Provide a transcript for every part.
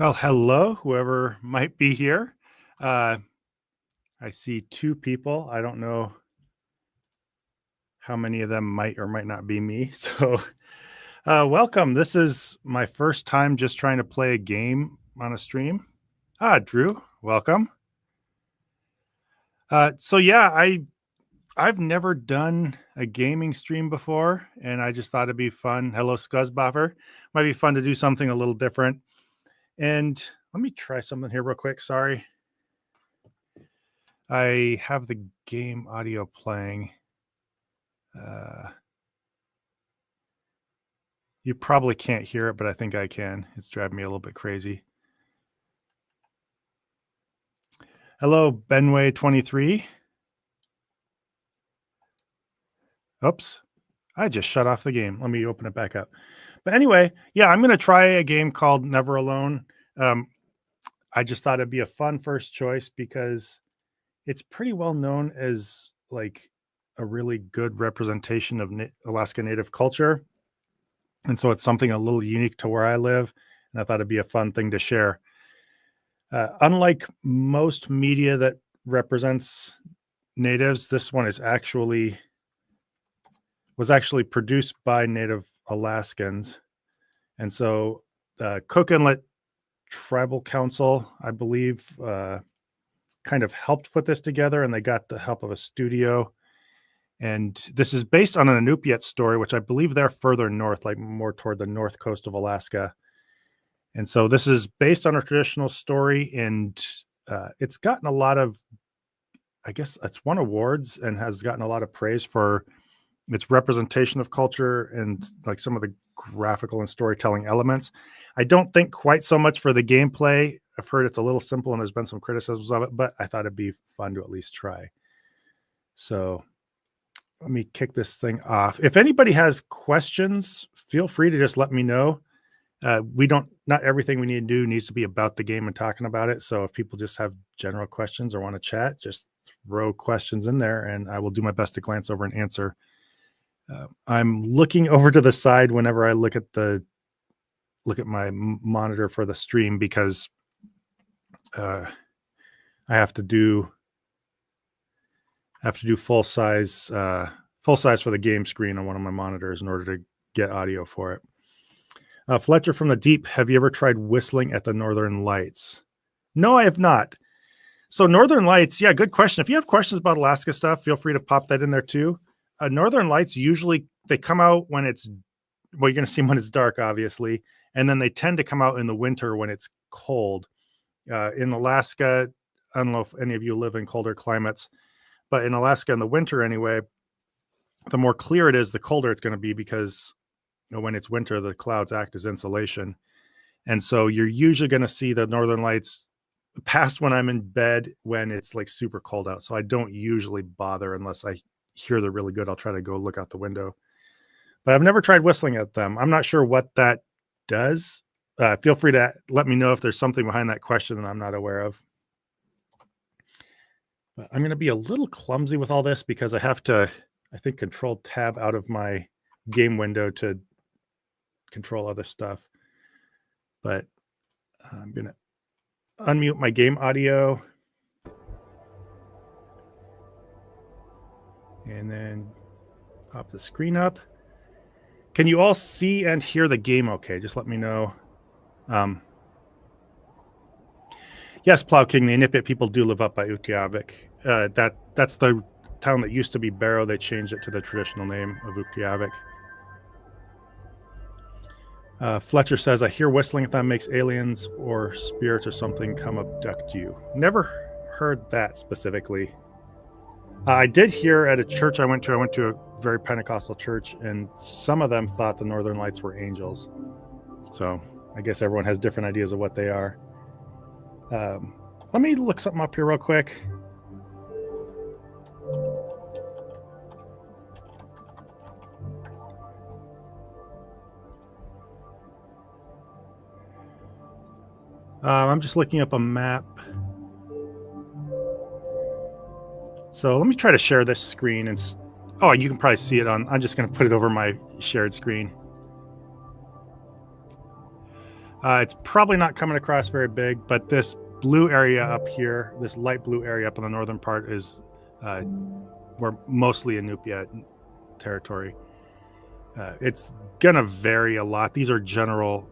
Well, hello, whoever might be here. Uh, I see two people. I don't know how many of them might or might not be me. So, welcome. This is my first time just trying to play a game on a stream. Drew, welcome. I've never done a gaming stream before, and I just thought it'd be fun. Hello, Scuzzbopper. Might be fun to do something a little different. And let me try something here real quick. Sorry. I have the game audio playing. You probably can't hear it, but I think I can. It's driving me a little bit crazy. Hello, Benway23. Oops, I just shut off the game. Let me open it back up. But anyway, yeah, I'm going to try a game called Never Alone. I just thought it'd be a fun first choice because it's pretty well known as like a really good representation of Alaska Native culture. And so it's something a little unique to where I live. And I thought it'd be a fun thing to share. Unlike most media that represents natives, this one was actually produced by Native Alaskans. And so Cook Inlet Tribal Council, I believe, kind of helped put this together, and they got the help of a studio. And this is based on an Iñupiaq story, which I believe they're further north, like more toward the north coast of Alaska. And so this is based on a traditional story, and it's gotten a lot of, I guess it's won awards and has gotten a lot of praise for its representation of culture and like some of the graphical and storytelling elements. I don't think quite so much for the gameplay. I've heard it's a little simple and there's been some criticisms of it, but I thought it'd be fun to at least try. So let me kick this thing off. If anybody has questions, feel free to just let me know. Not everything we need to do needs to be about the game and talking about it. So if people just have general questions or want to chat, just throw questions in there and I will do my best to glance over and answer. I'm looking over to the side whenever I look at my monitor for the stream because I have to do full size for the game screen on one of my monitors in order to get audio for it. Fletcher from the Deep, have you ever tried whistling at the Northern Lights? No, I have not. So Northern Lights, yeah, good question. If you have questions about Alaska stuff, feel free to pop that in there too. Northern Lights, usually they come out when you're going to see them when it's dark, obviously. And then they tend to come out in the winter when it's cold. In Alaska, I don't know if any of you live in colder climates, but in Alaska in the winter anyway, the more clear it is, the colder it's going to be because when it's winter, the clouds act as insulation. And so you're usually going to see the Northern Lights past when I'm in bed when it's like super cold out. So I don't usually bother unless I hear they're really good. I'll try to go look out the window. But I've never tried whistling at them. I'm not sure what that does. Feel free to let me know if there's something behind that question that I'm not aware of. But I'm going to be a little clumsy with all this because I have to, I think, control tab out of my game window to control other stuff. But I'm going to unmute my game audio. And then pop the screen up. Can you all see and hear the game okay? Just let me know. Yes, Plow King, the Iñupiaq people do live up by Iñupiaq. That's the town that used to be Barrow. They changed it to the traditional name of Iñupiaq. Fletcher says, I hear whistling at them makes aliens or spirits or something come abduct you. Never heard that specifically. I did hear at a church I went to a very Pentecostal church, and some of them thought the Northern Lights were angels. So I guess everyone has different ideas of what they are. Let me look something up here real quick. I'm just looking up a map. So let me try to share this screen and you can probably see it I'm just going to put it over my shared screen. It's probably not coming across very big, but this blue area up here, this light blue area up in the northern part is we're mostly Iñupiaq territory. It's gonna vary a lot. These are general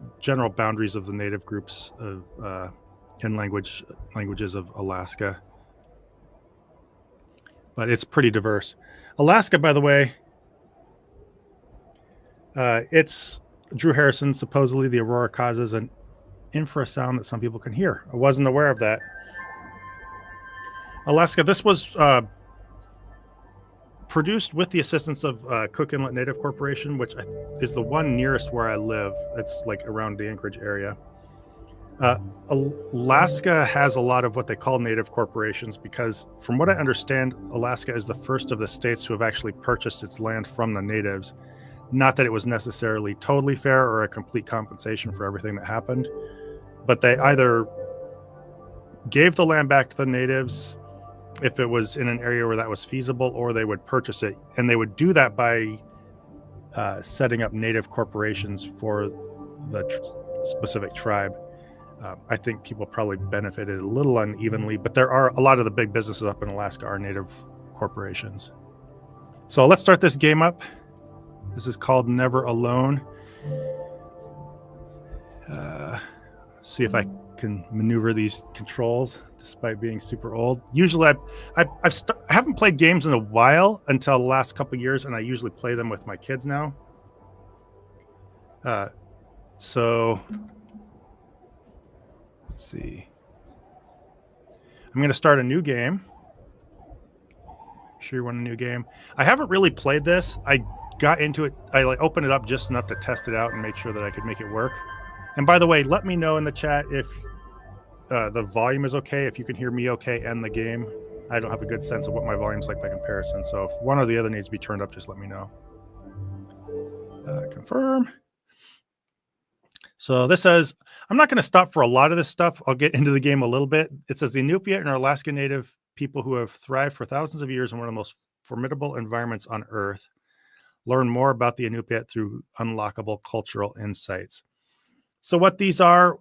boundaries of the native groups of in languages of Alaska, but it's pretty diverse. Alaska, by the way, it's Drew Harrison. Supposedly, the aurora causes an infrasound that some people can hear. I wasn't aware of that. Alaska. This was produced with the assistance of Cook Inlet Native Corporation, which is the one nearest where I live. It's like around the Anchorage area. Alaska has a lot of what they call native corporations because, from what I understand, Alaska is the first of the states to have actually purchased its land from the natives. Not that it was necessarily totally fair or a complete compensation for everything that happened, but they either gave the land back to the natives if it was in an area where that was feasible, or they would purchase it. And they would do that by setting up native corporations for the specific tribe. I think people probably benefited a little unevenly, but there are a lot of the big businesses up in Alaska are native corporations. So let's start this game up. This is called Never Alone. See if I can maneuver these controls despite being super old. Usually I haven't played games in a while until the last couple of years, and I usually play them with my kids now. So let's see. I'm going to start a new game. Sure you want a new game? I haven't really played this. I got into it. I opened it up just enough to test it out and make sure that I could make it work. And by the way, let me know in the chat if the volume is okay, if you can hear me okay and the game. I don't have a good sense of what my volume's like by comparison. So if one or the other needs to be turned up, just let me know. Confirm. So this says, I'm not going to stop for a lot of this stuff. I'll get into the game a little bit. It says the Iñupiaq and Alaska Native people who have thrived for thousands of years in one of the most formidable environments on Earth. Learn more about the Iñupiaq through unlockable cultural insights. So what these are,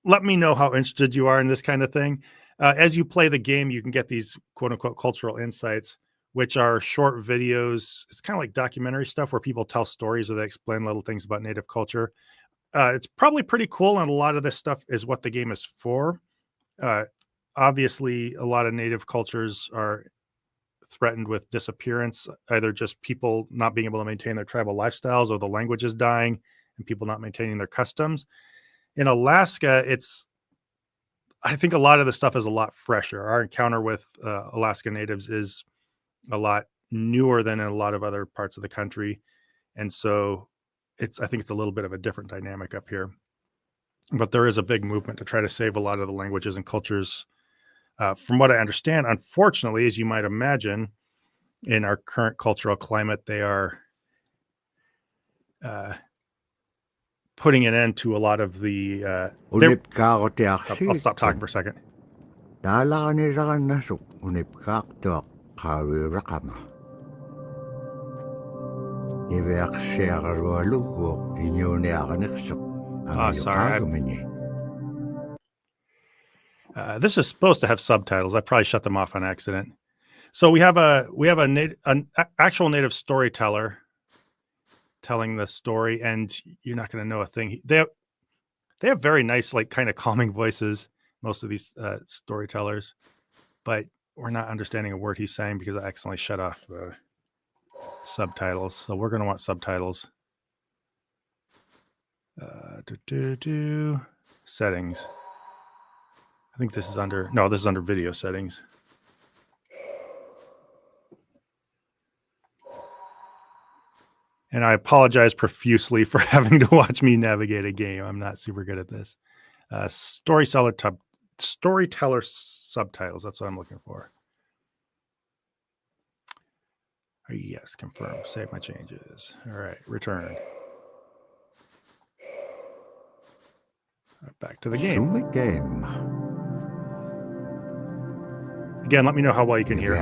let me know how interested you are in this kind of thing. As you play the game, you can get these quote unquote cultural insights, which are short videos. It's kind of like documentary stuff where people tell stories or they explain little things about native culture. It's probably pretty cool, and a lot of this stuff is what the game is for. Obviously, a lot of native cultures are threatened with disappearance, either just people not being able to maintain their tribal lifestyles or the language is dying and people not maintaining their customs. In Alaska, I think a lot of the stuff is a lot fresher. Our encounter with Alaska natives is a lot newer than in a lot of other parts of the country. And so I think it's a little bit of a different dynamic up here. But there is a big movement to try to save a lot of the languages and cultures. From what I understand, unfortunately, as you might imagine, in our current cultural climate, they are putting an end to a lot of the... I'll stop talking for a second. Sorry. This is supposed to have subtitles. I probably shut them off on accident. So we have an actual native storyteller telling the story, and you're not going to know a thing. They have very nice, like, kind of calming voices, most of these storytellers, but we're not understanding a word he's saying because I accidentally shut off the subtitles. So we're going to want subtitles. Settings. I think this is under video settings. And I apologize profusely for having to watch me navigate a game. I'm not super good at this. Storyteller subtitles. That's what I'm looking for. Yes, confirm. Save my changes. All right, return. Back to the game. Again, let me know how well you can hear.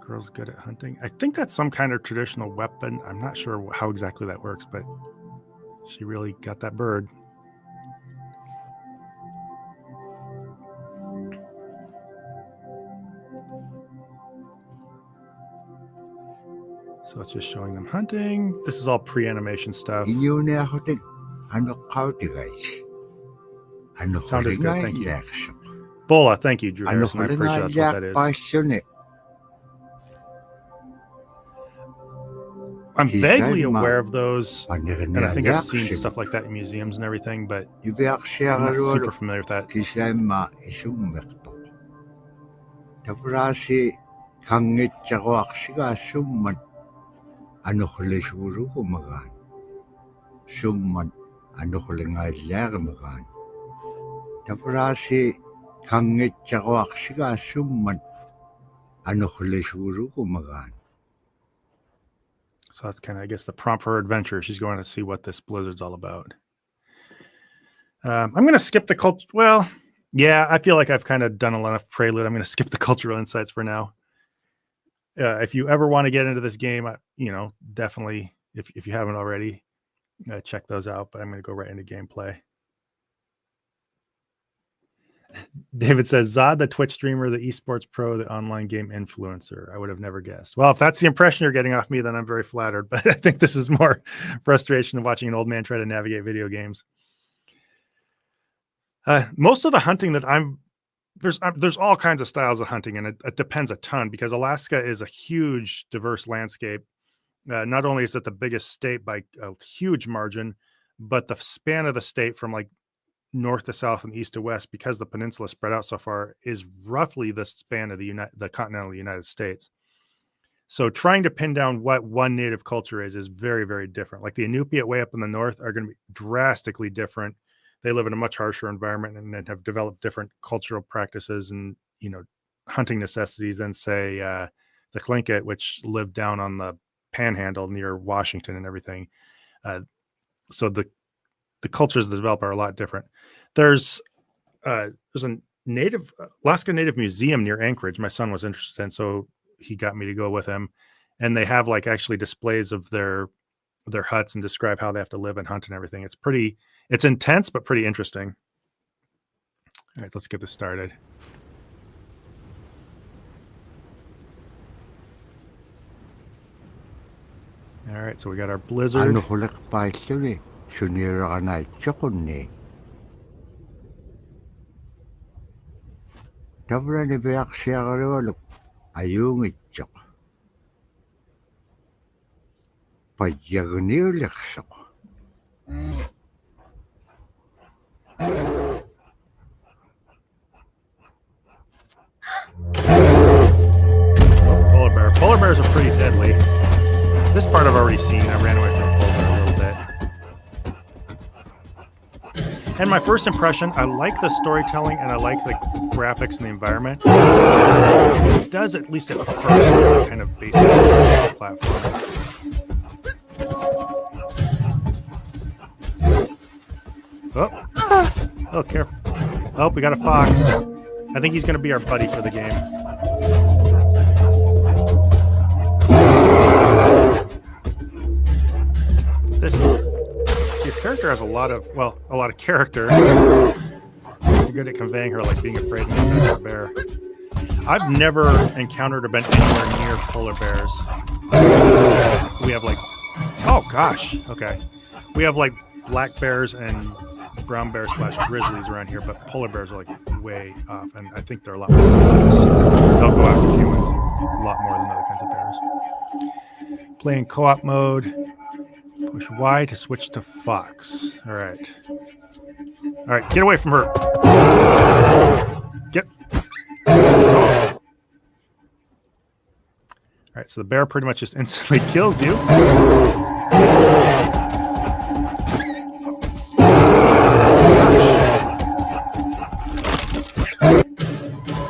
Girl's good at hunting. I think that's some kind of traditional weapon. I'm not sure how exactly that works, but she really got that bird. So it's just showing them hunting. This is all pre-animation stuff. Sound is good, thank you. Bola, thank you, Drew Harrison. I appreciate that's what that is. I'm vaguely aware of those, and I think I've seen stuff like that in museums and everything, but I'm not super familiar with that. So that's kind of, I guess, the prompt for her adventure. She's going to see what this blizzard's all about. I'm going to skip the culture. Well, yeah, I feel like I've kind of done enough prelude. I'm going to skip the cultural insights for now. If you ever want to get into this game, definitely, if you haven't already, check those out. But I'm going to go right into gameplay. David says, Zod, the Twitch streamer, the esports pro, the online game influencer. I would have never guessed. Well, if that's the impression you're getting off me, then I'm very flattered. But I think this is more frustration of watching an old man try to navigate video games. Most of the hunting that there's all kinds of styles of hunting, and it depends a ton because Alaska is a huge, diverse landscape. Not only is it the biggest state by a huge margin, but the span of the state from like north to south and east to west, because the peninsula spread out so far, is roughly the span of the continental United States. So trying to pin down what one native culture is very, very different. Like the Iñupiaq way up in the north are going to be drastically different. They live in a much harsher environment and have developed different cultural practices and, hunting necessities than say the Tlingit, which live down on the panhandle near Washington and everything. So the cultures that develop are a lot different. There's a Alaska Native Museum near Anchorage. My son was interested in, so he got me to go with him. And they have like actually displays of their huts and describe how they have to live and hunt and everything. It's intense, but pretty interesting. All right, let's get this started. All right, so we got our blizzard. Polar bears are pretty deadly. This part I've already seen. I ran away from a polar bear a little bit. And my first impression, I like the storytelling and I like the graphics and the environment. It does, at least at first, really kind of basic platform. Oh, careful. Oh, we got a fox. I think he's going to be our buddy for the game. Your character has a lot of character. You're good at conveying her, like being afraid of a bear. I've never encountered or been anywhere near polar bears. We have like, oh gosh, okay. We have like black bears and brown bears / grizzlies around here, but polar bears are like way off, and I think they're a lot more dangerous. They'll go after humans a lot more than other kinds of bears. Playing co-op mode. Push Y to switch to fox. All right, get away from her. Get. All right, so the bear pretty much just instantly kills you.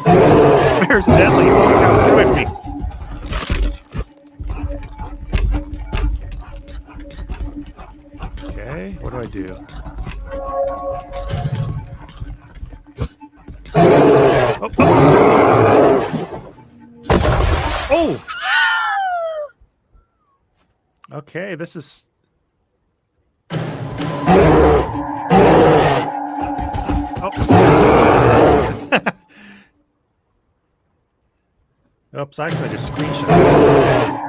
This bear's deadly. Holy cow, get away from me. Okay, what do I do? Oh! Okay, this is... Oh. Oops, actually I just screenshot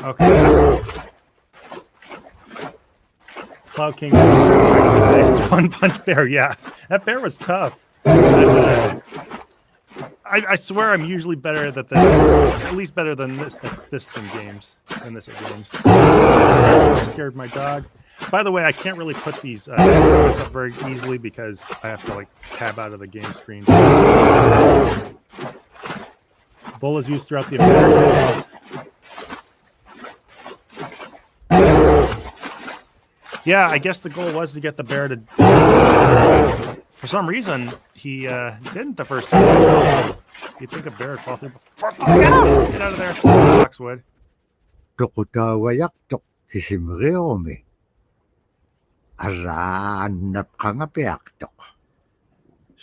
Okay. Cloud King. One Punch Bear. Yeah, that bear was tough. I swear I'm usually better at this, at least better than this at this than games. Scared my dog. By the way, I can't really put these comments up very easily because I have to like tab out of the game screen. Bull is used throughout the Americas. Yeah, I guess the goal was to get the bear to... For some reason, he didn't the first time. You'd think a bear would fall through. Get out of there. Foxwood. She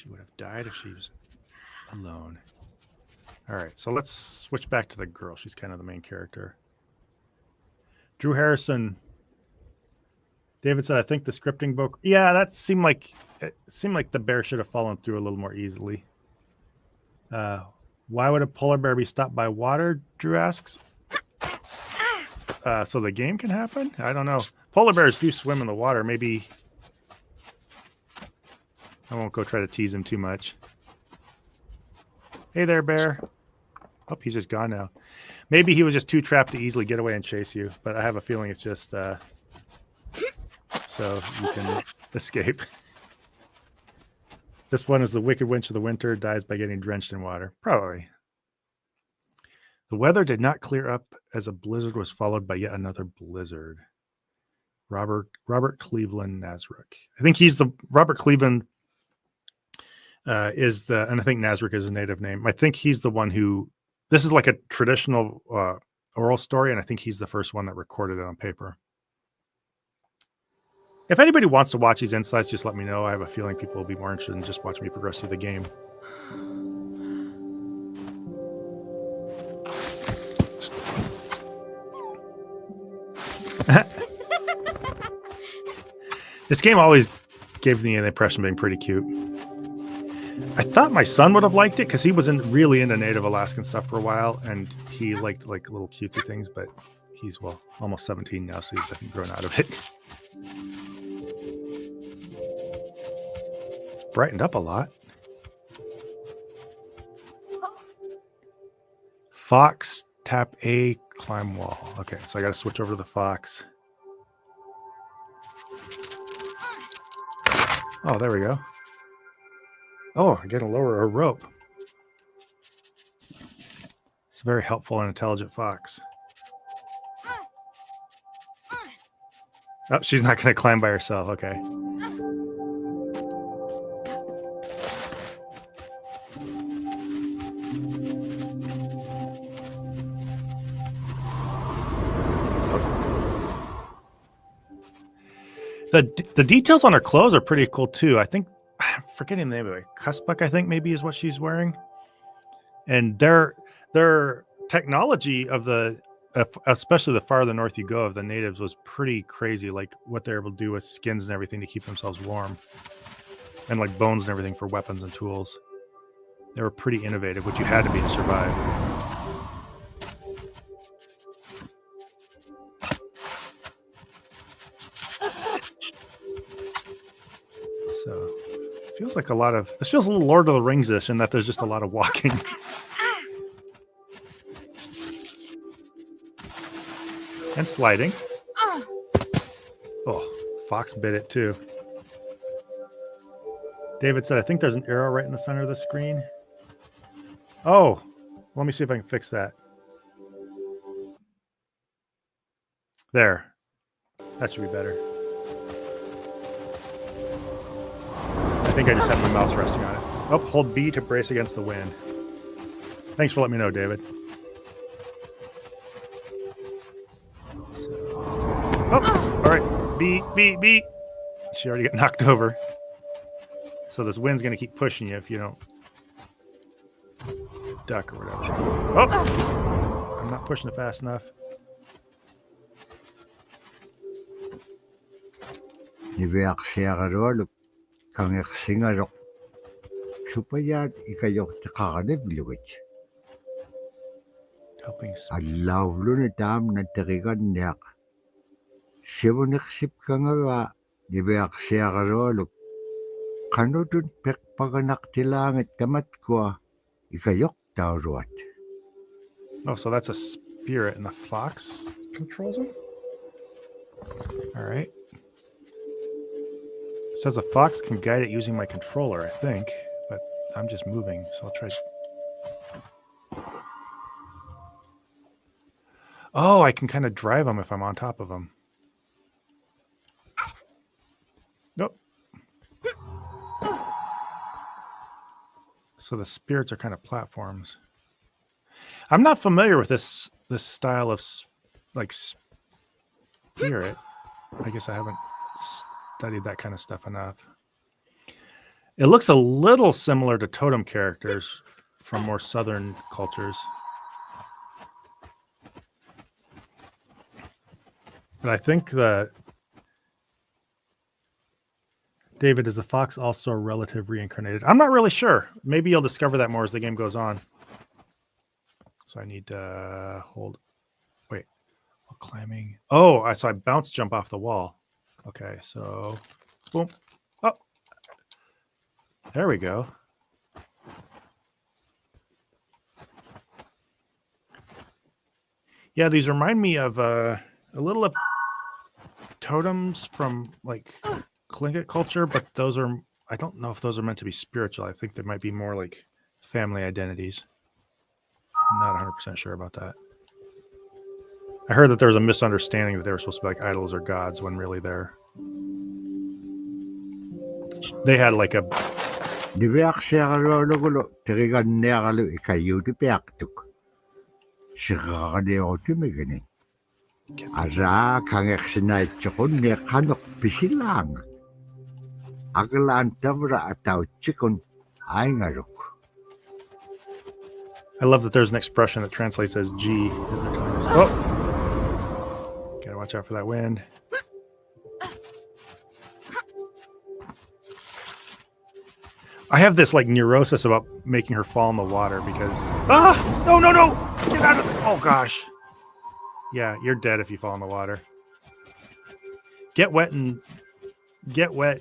would have died if she was alone. All right, so let's switch back to the girl. She's kind of the main character. Drew Harrison... David said, I think the scripting book. Yeah, that seemed like the bear should have fallen through a little more easily. Why would a polar bear be stopped by water? Drew asks. So the game can happen? I don't know. Polar bears do swim in the water. Maybe I won't go try to tease him too much. Hey there, bear. Oh, he's just gone now. Maybe he was just too trapped to easily get away and chase you, but I have a feeling it's just so you can escape. This one is the Wicked Witch of the Winter, dies by getting drenched in water. Probably. The weather did not clear up as a blizzard was followed by yet another blizzard. Robert Cleveland Nazarick. I think he's the Robert Cleveland is the, and I think Nazarick is his native name. I think he's the one who, this is like a traditional oral story, and I think he's the first one that recorded it on paper. If anybody wants to watch these insights, just let me know. I have a feeling people will be more interested in just watching me progress through the game. This game always gave me the impression of being pretty cute. I thought my son would have liked it because he was really into Native Alaskan stuff for a while, and he liked like little cutesy things, but he's, well, almost 17 now, so he's I think grown out of it. Brightened up a lot. Fox, tap A, climb wall. Okay, so I got to switch over to the fox. Oh, there we go. Oh, I got to lower a rope. It's a very helpful and intelligent fox. Oh, she's not going to climb by herself. Okay. The details on her clothes are pretty cool too. I think I'm forgetting the name of it. Iñupiaq, I think maybe is what she's wearing. And their technology of the, especially the farther north you go, of the natives was pretty crazy. Like what they're able to do with skins and everything to keep themselves warm, and like bones and everything for weapons and tools. They were pretty innovative, which you had to be to survive. So feels like a lot of, this feels a little Lord of the Rings-ish in that there's just a lot of walking. And sliding. Oh, fox bit it too. David said, I think there's an arrow right in the center of the screen. Oh, let me see if I can fix that. There. That should be better. I think I just have my mouse resting on it. Oh, hold B to brace against the wind. Thanks for letting me know, David. Oh, all right. B. She already got knocked over. So this wind's going to keep pushing you if you don't duck or whatever. Oh! I'm not pushing it fast enough. Iñupiaq siaqarualuk kangiqsingaruq supayaat ikayuq tiqaqaniplugut Helping allauluni taam natteqiganniaq sivuniqsipkangaga Iñupiaq siaqarualuk qanutun peqpaganaqtilaangit tamatkua ikayuq tauruat. Oh, so that's a spirit and the fox controls him? All right. It says the fox can guide it using my controller, I think, but I'm just moving, so I'll try. Oh, I can kind of drive him if I'm on top of him. Nope. So the spirits are kind of platforms. I'm not familiar with this style of like spirit. I guess I haven't studied that kind of stuff enough. It looks a little similar to totem characters from more southern cultures. But I think David, is the fox also a relative reincarnated? I'm not really sure. Maybe you'll discover that more as the game goes on. So I need to hold. Wait, while climbing. Oh, so I bounce jump off the wall. Okay, so boom. Oh, there we go. Yeah, these remind me of a little of totems from like Tlingit culture, but those are, I don't know if those are meant to be spiritual. I think they might be more like family identities. I'm not 100% sure about that. I heard that there was a misunderstanding that they were supposed to be like idols or gods when really they had like a Iñupiaq siaqarualugulu tiqiganniaqalu ikayuutipiaqtuk siqaqaniutimigani ara kangiqsinaitsuqunni qanuq pisilaanga aglaan tavra atautsikun aingaruk. I love that there's an expression that translates as G. Oh! Gotta watch out for that wind. I have this like neurosis about making her fall in the water because... Ah! No! Get out of it! Oh gosh. Yeah, you're dead if you fall in the water. Get wet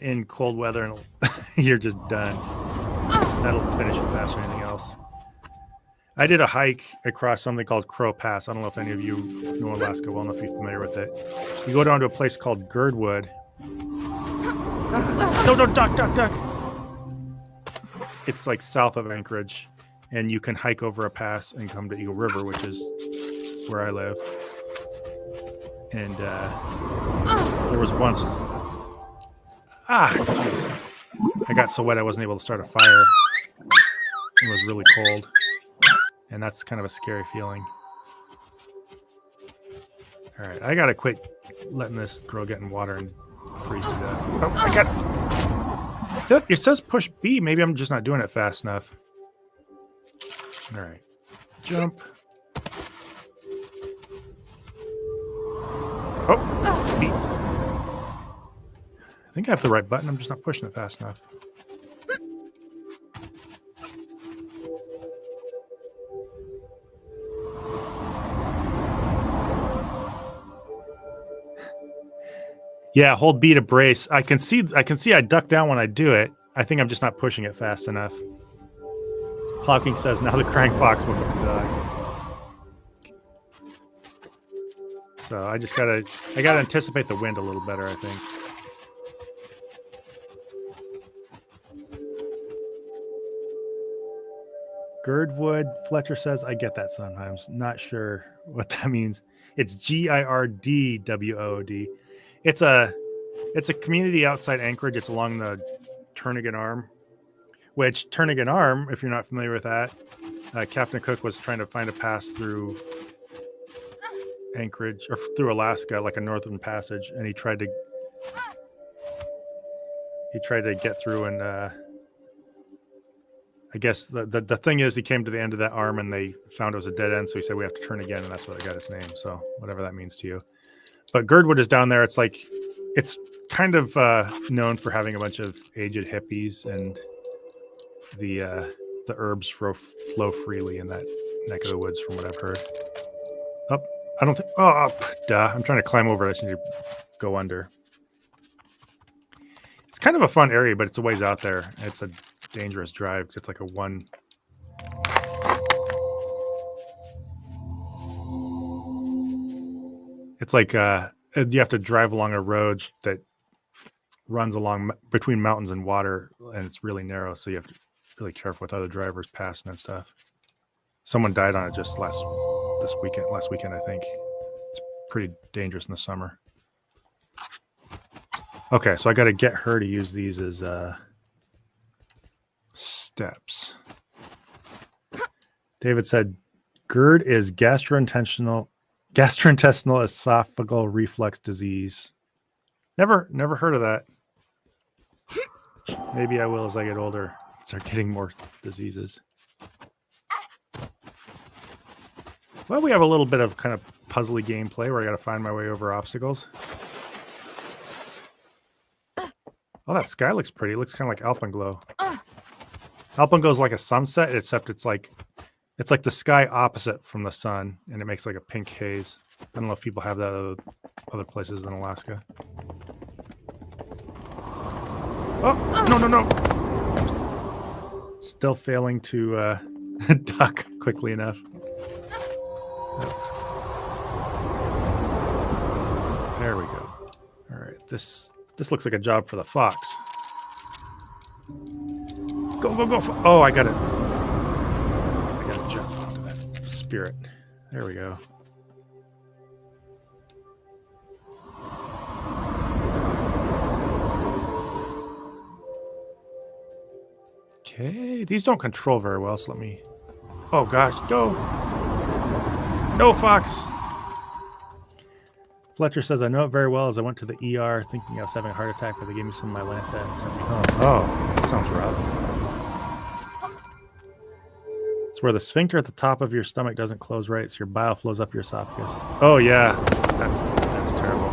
in cold weather and you're just done. That'll finish it faster than anything else. I did a hike across something called Crow Pass. I don't know if any of you know Alaska well enough to be familiar with it. You go down to a place called Girdwood. No, duck. It's like south of Anchorage, and you can hike over a pass and come to Eagle River, which is where I live. And there was once... jeez. I got so wet I wasn't able to start a fire. It was really cold. And that's kind of a scary feeling. All right, I gotta quit letting this girl get in water and freeze to death. Oh, I got it. It says push B. Maybe I'm just not doing it fast enough. All right, jump. Oh, B. I think I have the right button. I'm just not pushing it fast enough. Yeah, hold B to brace. I can see I duck down when I do it. I think I'm just not pushing it fast enough. Plowking says, now the crying fox woke up the dog. So I gotta anticipate the wind a little better, I think. Girdwood, Fletcher says, I get that sometimes. Not sure what that means. It's Girdwood. It's a community outside Anchorage. It's along the Turnagain Arm, which Turnagain Arm, if you're not familiar with that, Captain Cook was trying to find a pass through Anchorage or through Alaska, like a northern passage, and he tried to get through, and I guess the thing is, he came to the end of that arm and they found it was a dead end, so he said we have to turn again, and that's what they got his name. So whatever that means to you. But Girdwood is down there. It's like it's kind of known for having a bunch of aged hippies, and the herbs flow freely in that neck of the woods, from what I've heard. Oh, I don't think. Oh, duh! I'm trying to climb over. I just need to go under. It's kind of a fun area, but it's a ways out there. It's a dangerous drive because it's like a one. It's like you have to drive along a road that runs along between mountains and water, and it's really narrow, so you have to be really careful with other drivers passing and stuff. Someone died on it just last weekend, I think. It's pretty dangerous in the summer. Okay, so I got to get her to use these as steps. David said, GERD is gastrointestinal esophageal reflux disease. Never heard of that. Maybe I will as I get older. Start getting more diseases. Well, we have a little bit of kind of puzzly gameplay where I got to find my way over obstacles. Oh, that sky looks pretty. It looks kind of like Alpenglow. Alpenglow is like a sunset, except it's like the sky opposite from the sun, and it makes like a pink haze. I don't know if people have that other places than Alaska. Oh, no. I'm still failing to duck quickly enough. There we go. All right, this looks like a job for the fox. Go. Oh, I got to jump onto that spirit. There we go. Okay, these don't control very well, so let me... Oh gosh, go! No, Fox! Fletcher says, I know it very well as I went to the ER thinking I was having a heart attack, but they gave me some Mylanta and sent me home. Oh, that sounds rough. It's where the sphincter at the top of your stomach doesn't close right, so your bile flows up your esophagus. Oh yeah, that's terrible.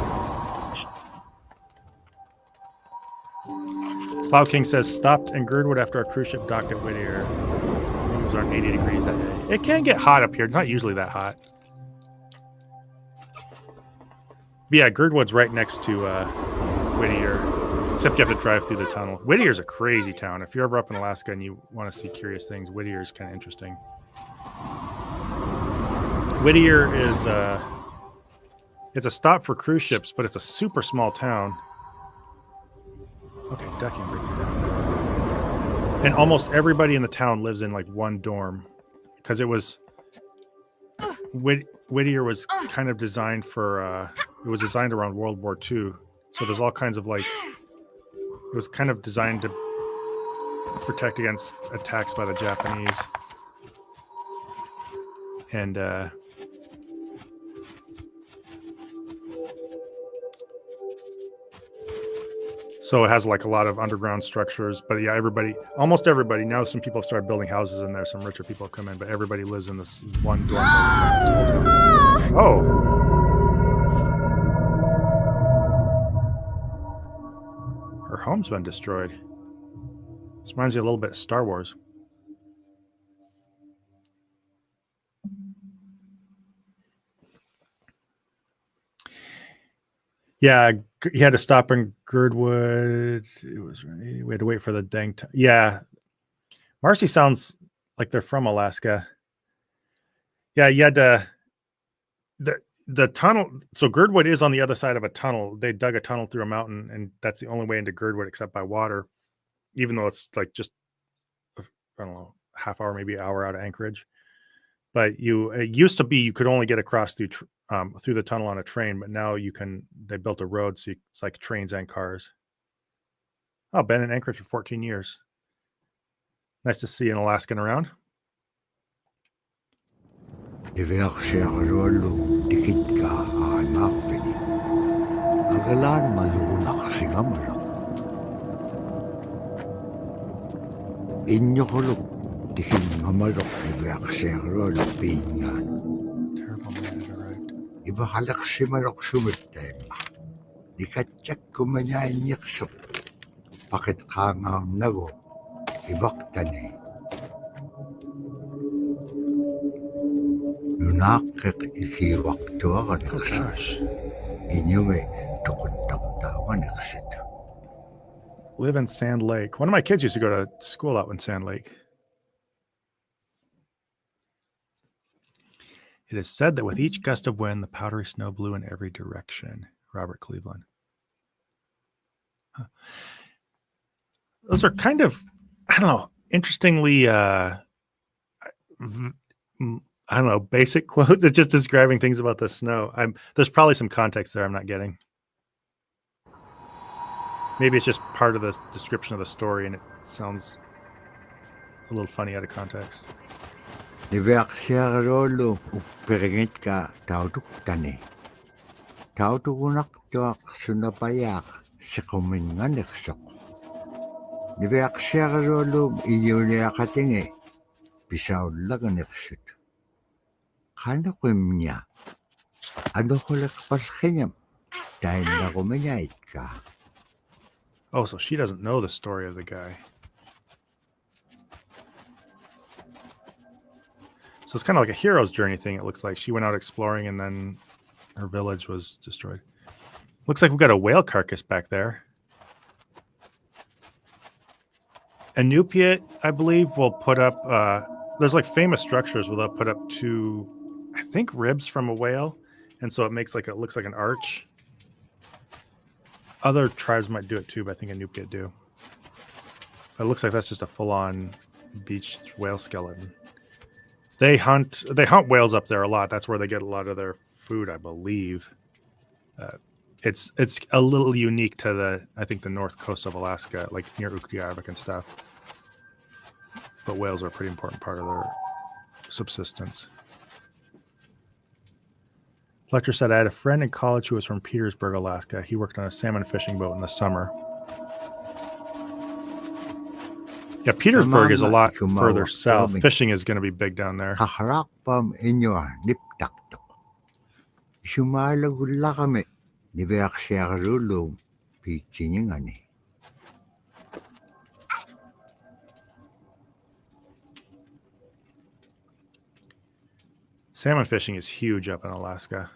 Cloud King says, stopped in Girdwood after our cruise ship docked at Whittier. I think it was around 80 degrees that day. It can get hot up here. It's not usually that hot. But yeah, Girdwood's right next to Whittier, except you have to drive through the tunnel. Whittier's a crazy town. If you're ever up in Alaska and you want to see curious things, Whittier's kind of interesting. Whittier is it's a stop for cruise ships, but it's a super small town. Okay, ducking brings it down. And almost everybody in the town lives in like one dorm, because it was Whittier was kind of designed for it was designed around World War II, so there's all kinds of like, it was kind of designed to protect against attacks by the Japanese, and so it has like a lot of underground structures. But yeah, almost everybody, now some people have started building houses in there, some richer people have come in, but everybody lives in this one dorm. Oh. Her home's been destroyed. This reminds you a little bit of Star Wars. Yeah, you had to stop in Girdwood. We had to wait for the dang. Yeah, Marcy sounds like they're from Alaska. Yeah, you had to. The tunnel. So Girdwood is on the other side of a tunnel. They dug a tunnel through a mountain, and that's the only way into Girdwood except by water. Even though it's like just, I don't know, half hour, maybe an hour out of Anchorage. But it used to be you could only get across through the tunnel on a train, but now you can. They built a road, so it's like trains and cars. Oh, been in Anchorage for 14 years. Nice to see an Alaskan around. Ivercher rollo. dikit ka anak pini. Agalan malunak sigamarok. Inyo kulok dikin ngamarok ni Biaksero lupingan. Terrible man had arrived. Iba halak simarok sumitema. Dikatsak kumanyain yaksok. Pakit kangang nago. Ibak tani. Nunakik isi waktu Oh akan gosh. Inyo may tukot taktawan iksit. Live in Sand Lake. One of my kids used to go to school out in Sand Lake. It is said that with each gust of wind, the powdery snow blew in every direction. Robert Cleveland. Huh. Those are kind of, I don't know, interestingly, I don't know, basic quotes. It's just describing things about the snow. There's probably some context there I'm not getting. Maybe it's just part of the description of the story and it sounds a little funny out of context. Ni Biaksero upirigit ka tauduk tani. Taudukunak tuak sunapayak sa kumingan iksok. Ni Biaksero inyo niya katingi. Bisaw lagan iksit. Kano kum niya? Ano kulak paskinyam? Dahil na kumanyait ka. Oh, so she doesn't know the story of the guy. So it's kind of like a hero's journey thing. It looks like she went out exploring and then her village was destroyed. Looks like we've got a whale carcass back there. Iñupiaq, I believe, will put up, there's like famous structures where they'll put up two, I think, ribs from a whale. And so it makes like, it looks like an arch. Other tribes might do it too, but I think Iñupiaq do. But it looks like that's just a full-on beached whale skeleton. They hunt whales up there a lot. That's where they get a lot of their food, I believe. It's a little unique to I think the north coast of Alaska, like near Iñupiaq and stuff. But whales are a pretty important part of their subsistence. Fletcher said, I had a friend in college who was from Petersburg, Alaska. He worked on a salmon fishing boat in the summer. Yeah, Petersburg is a lot further south. Fishing is going to be big down there. Kaharak pam inyo niptaktok. Sumalagula kami. Ni Biaksero pichinyingani. Salmon fishing is huge up in Alaska,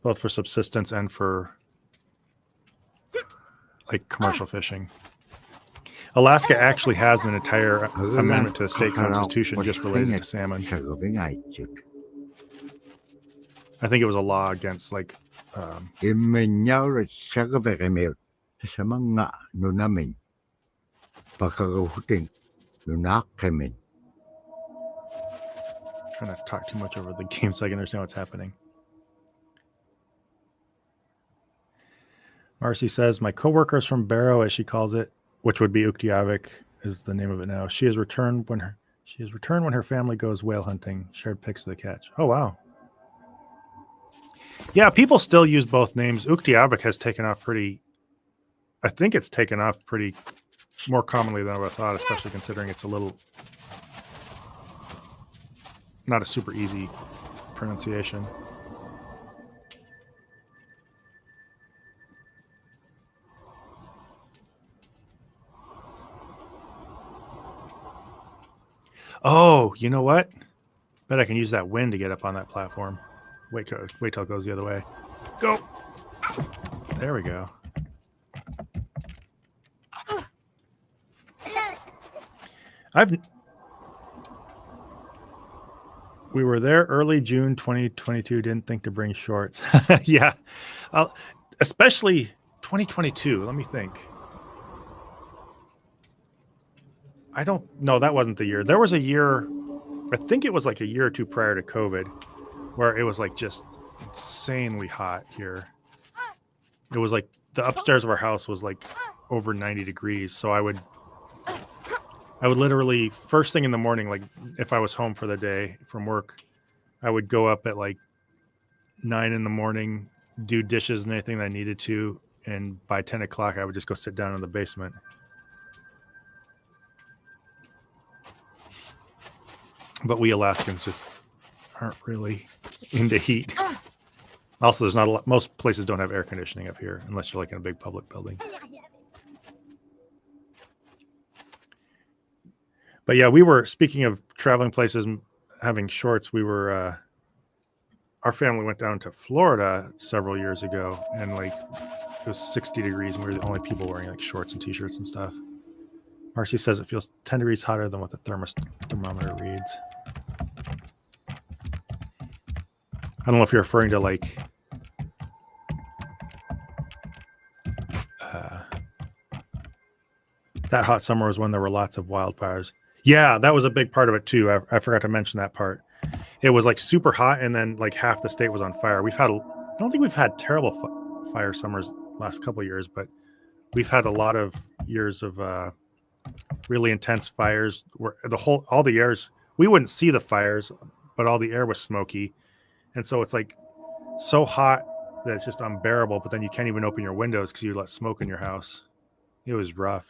both for subsistence and for like commercial fishing. Alaska actually has an entire amendment to the state constitution just related to salmon. I think it was a law against like trying to talk too much over the game so I can understand what's happening. Marcy says, my coworker is from Barrow, as she calls it, which would be Iñupiaq is the name of it now. She has returned when her family goes whale hunting. Shared pics of the catch. Oh wow. Yeah, people still use both names. Iñupiaq has taken off pretty. I think it's taken off pretty more commonly than I would have thought, especially considering it's a little not a super easy pronunciation. Oh, you know what? Bet I can use that wind to get up on that platform. Wait till it goes the other way. Go. There we go. We were there early June 2022. Didn't think to bring shorts. Yeah. Especially 2022. Let me think. I don't know. That wasn't the year. There was a year, I think it was like a year or two prior to COVID, where it was like just insanely hot here. It was like the upstairs of our house was like over 90 degrees. So I would literally first thing in the morning, like if I was home for the day from work, I would go up at like 9 a.m, do dishes and anything that I needed to, and by 10 o'clock I would just go sit down in the basement. But we Alaskans just aren't really into heat. Also, there's not a lot. Most places don't have air conditioning up here unless you're like in a big public building. But yeah, we were, speaking of traveling places and having shorts, we were, our family went down to Florida several years ago, and like it was 60 degrees and we were the only people wearing like shorts and t-shirts and stuff. Marcy says it feels 10 degrees hotter than what the thermometer reads. I don't know if you're referring to like that hot summer was when there were lots of wildfires. Yeah, that was a big part of it too. I forgot to mention that part. It was like super hot, and then like half the state was on fire. I don't think we've had terrible fire summers last couple of years, but we've had a lot of years of really intense fires where all the airs, we wouldn't see the fires, but all the air was smoky. And so it's like so hot that it's just unbearable, but then you can't even open your windows because you let smoke in your house. It was rough.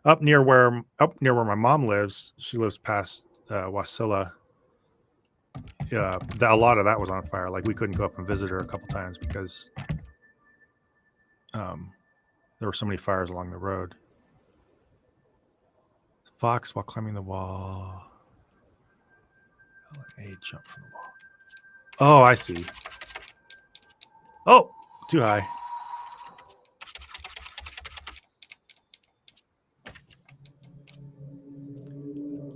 Up near where my mom lives, she lives past Wasilla. A lot of that was on fire. Like we couldn't go up and visit her a couple times because there were so many fires along the road. Fox while climbing the wall. A jump from the wall. Oh, I see. Oh, too high.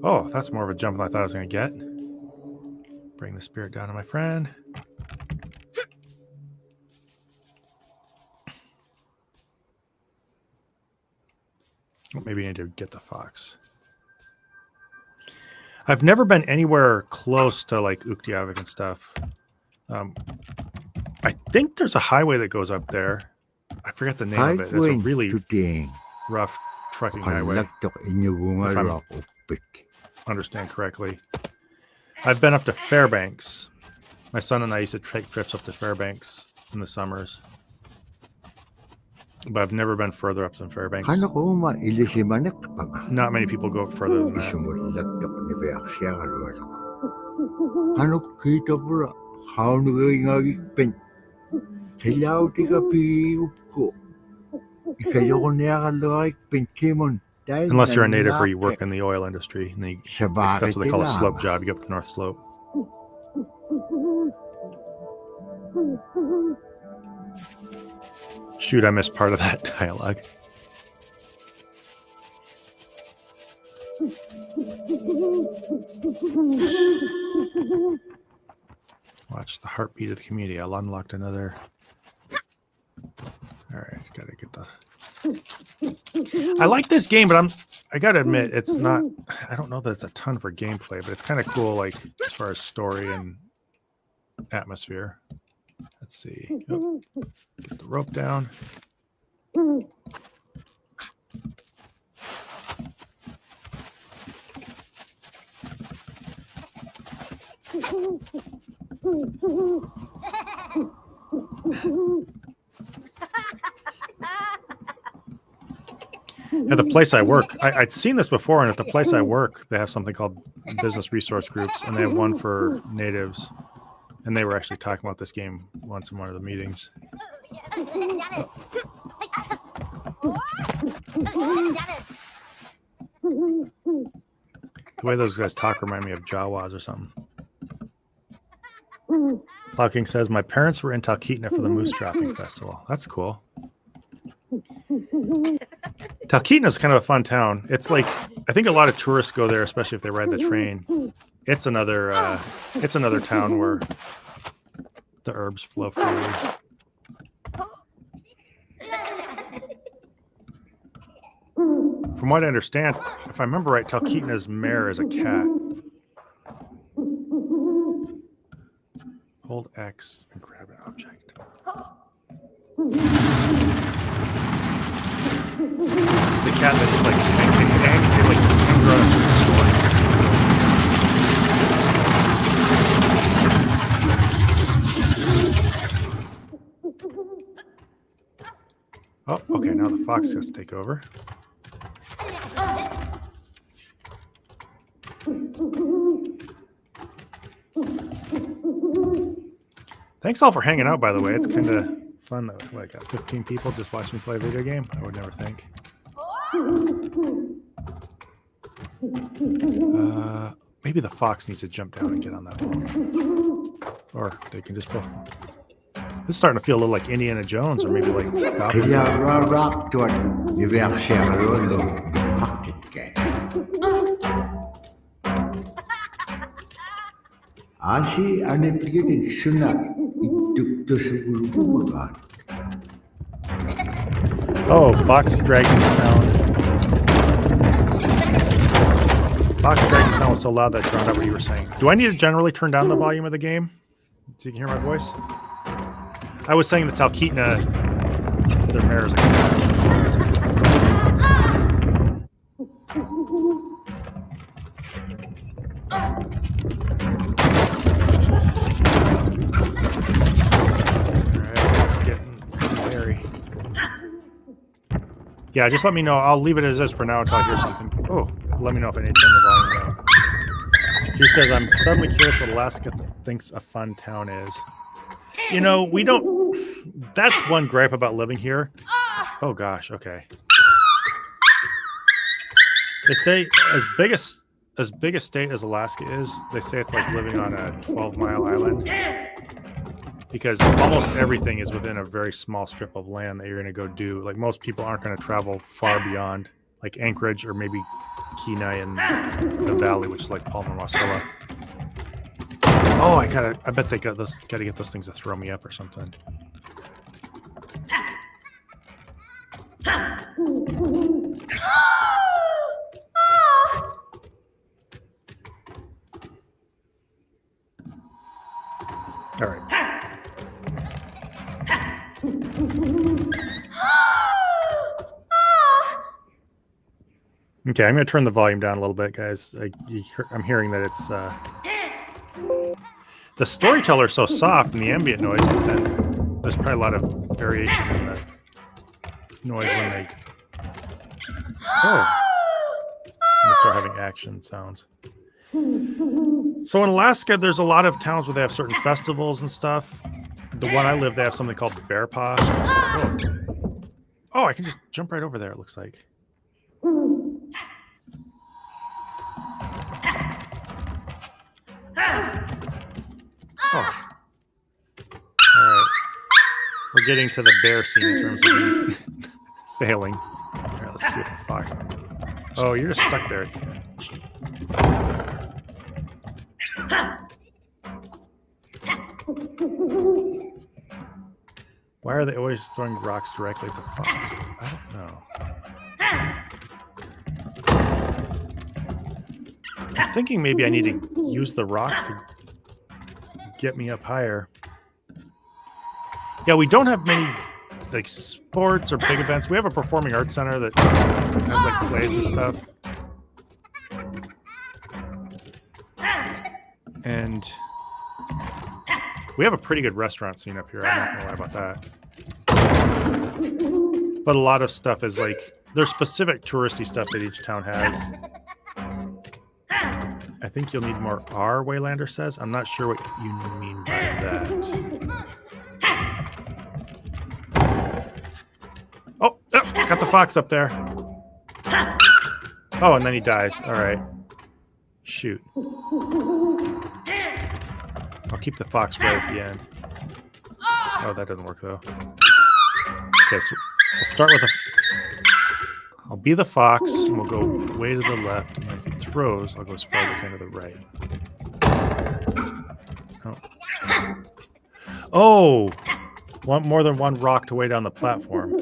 Oh, that's more of a jump than I thought I was going to get. Bring the spirit down to my friend. Oh, maybe I need to get the fox. I've never been anywhere close to like Iñupiaq and stuff. I think there's a highway that goes up there. I forget the name of it. It's a really rough trucking highway. If I understand correctly. I've been up to Fairbanks. My son and I used to take trips up to Fairbanks in the summers. But I've never been further up than Fairbanks. Not many people go further than that. Unless you're a native or you work in the oil industry. And that's what they call a slope job. You go up to North Slope. Shoot, I missed part of that dialogue. Watch the heartbeat of the community. I'll unlock another. All right, gotta get the. I like this game, but I gotta admit, it's not. I don't know that it's a ton for gameplay, but it's kind of cool, like as far as story and atmosphere. Let's see. Oh, get the rope down. At the place I work, I'd seen this before, and at the place I work, they have something called business resource groups, and they have one for natives. And they were actually talking about this game once in one of the meetings. The way those guys talk remind me of Jawas or something. Plow King says, my parents were in Talkeetna for the Moose Dropping Festival. That's cool. Talkeetna is kind of a fun town. It's like, I think a lot of tourists go there, especially if they ride the train. It's another town where the herbs flow freely. From what I understand, if I remember right, Talkeetna's mayor is a cat. Hold X and grab an object. It's a cat that just like hangs around a certain store. Oh, okay. Now the fox has to take over. Thanks all for hanging out, by the way. It's kind of fun that I got 15 people just watching me play a video game. I would never think. Maybe the fox needs to jump down and get on that wall. Or they can just both. This is starting to feel a little like Indiana Jones, or maybe like Goblin. 그냥 락 tuột Iñupiaq xem rồi luôn khắc kịch kẻ. 아시 안에 비게된 순학 이쪽도 수구를 보고가. Oh, box dragging sound. Box dragging sound was so loud that drowned out what you were saying. Do I need to generally turn down the volume of the game so you can hear my voice? I was saying the Talkeetna, their mare is a cat. Yeah, just let me know. I'll leave it as is for now until I hear something. Oh, let me know if I need to turn the volume down. He says, I'm suddenly curious what Alaska thinks a fun town is. You know, we don't... That's one gripe about living here. Oh, gosh, okay. They say as big a state as Alaska is, they say it's like living on a 12-mile island. Because almost everything is within a very small strip of land that you're going to go do. Like, most people aren't going to travel far beyond, like Anchorage or maybe Kenai and the valley, which is like Palmer, Wasilla. Oh, I bet they gotta get those things to throw me up or something. All right. Okay, I'm going to turn the volume down a little bit, guys. I'm hearing that it's... the storyteller's so soft in the ambient noise, but then there's probably a lot of variation in the noise when they... Oh! When they start having action sounds. So in Alaska, there's a lot of towns where they have certain festivals and stuff. The one I live, they have something called Bear Paw. Oh, I can just jump right over there, it looks like. Oh. Alright. We're getting to the bear scene in terms of me failing. Alright, let's see if the fox... Oh, you're just stuck there at the end. Why are they always throwing rocks directly at the fox? I don't know. I'm thinking maybe I need to use the rock to get me up higher. Yeah, we don't have many like sports or big events. We have a performing arts center that has like plays and stuff. And we have a pretty good restaurant scene up here. I'm not gonna lie about that. But a lot of stuff is like, there's specific touristy stuff that each town has. I think you'll need more R, Waylander says. I'm not sure what you mean by that. Oh, got the fox up there. Oh, and then he dies. All right. Shoot. I'll keep the fox right at the end. Oh, that doesn't work, though. Okay, so we'll start with I'll be the fox, and we'll go way to the left. And as he throws, I'll go as far as I can to the right. Oh! Want more than one rock to weigh down the platform.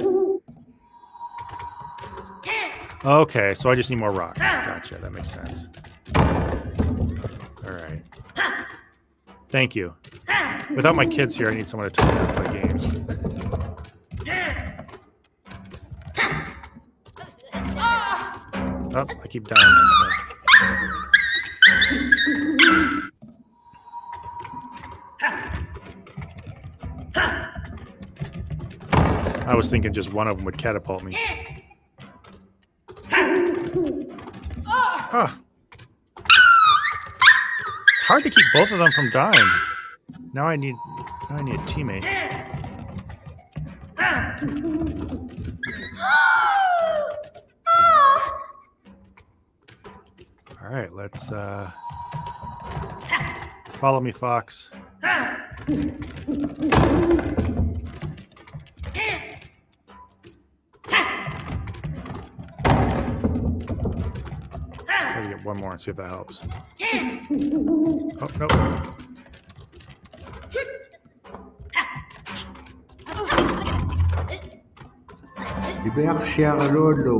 Okay, so I just need more rocks. Gotcha, that makes sense. Alright. Thank you. Without my kids here, I need someone to tell me how to play games. Oh, I keep dying this thing. I was thinking just one of them would catapult me. Huh. It's hard to keep both of them from dying. Now I need a teammate. All right, let's follow me, Fox. Try to get one more and see if that helps. Oh, nope. Iñupiaq siaqaluallu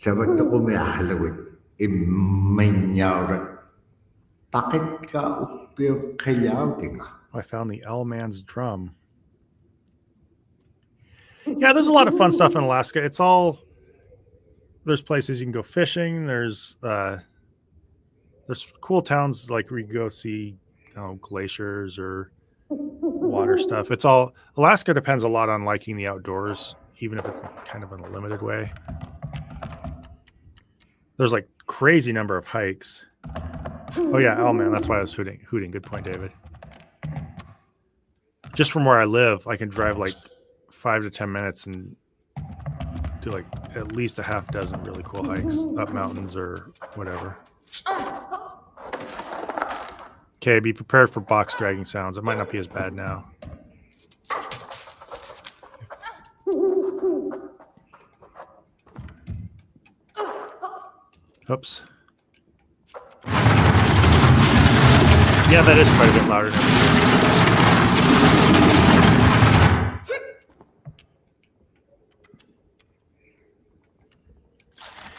savattoqumi арлагут имманьяурат taqitqa uppiuq qillautiga. I found the L Man's drum. Yeah, there's a lot of fun stuff in Alaska. It's all there's places you can go fishing. There's cool towns like where you go see, glaciers or water stuff. It's all Alaska depends a lot on liking the outdoors, even if it's kind of in a limited way. There's like crazy number of hikes. Oh yeah, oh man, that's why I was hooting. Good point, David. Just from where I live, I can drive like 5 to 10 minutes and do like at least a half dozen really cool hikes up mountains or whatever. Okay, be prepared for box dragging sounds. It might not be as bad now. Oops. Yeah, that is quite a bit louder than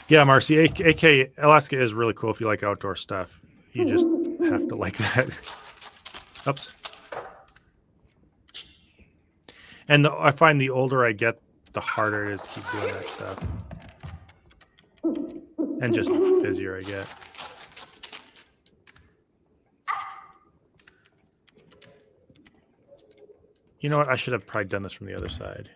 Yeah, Marcy, AK Alaska is really cool if you like outdoor stuff. You just have to like that. Oops. And I find the older I get, the harder it is to keep doing that stuff. And just busier I get. You know what? I should have probably done this from the other side.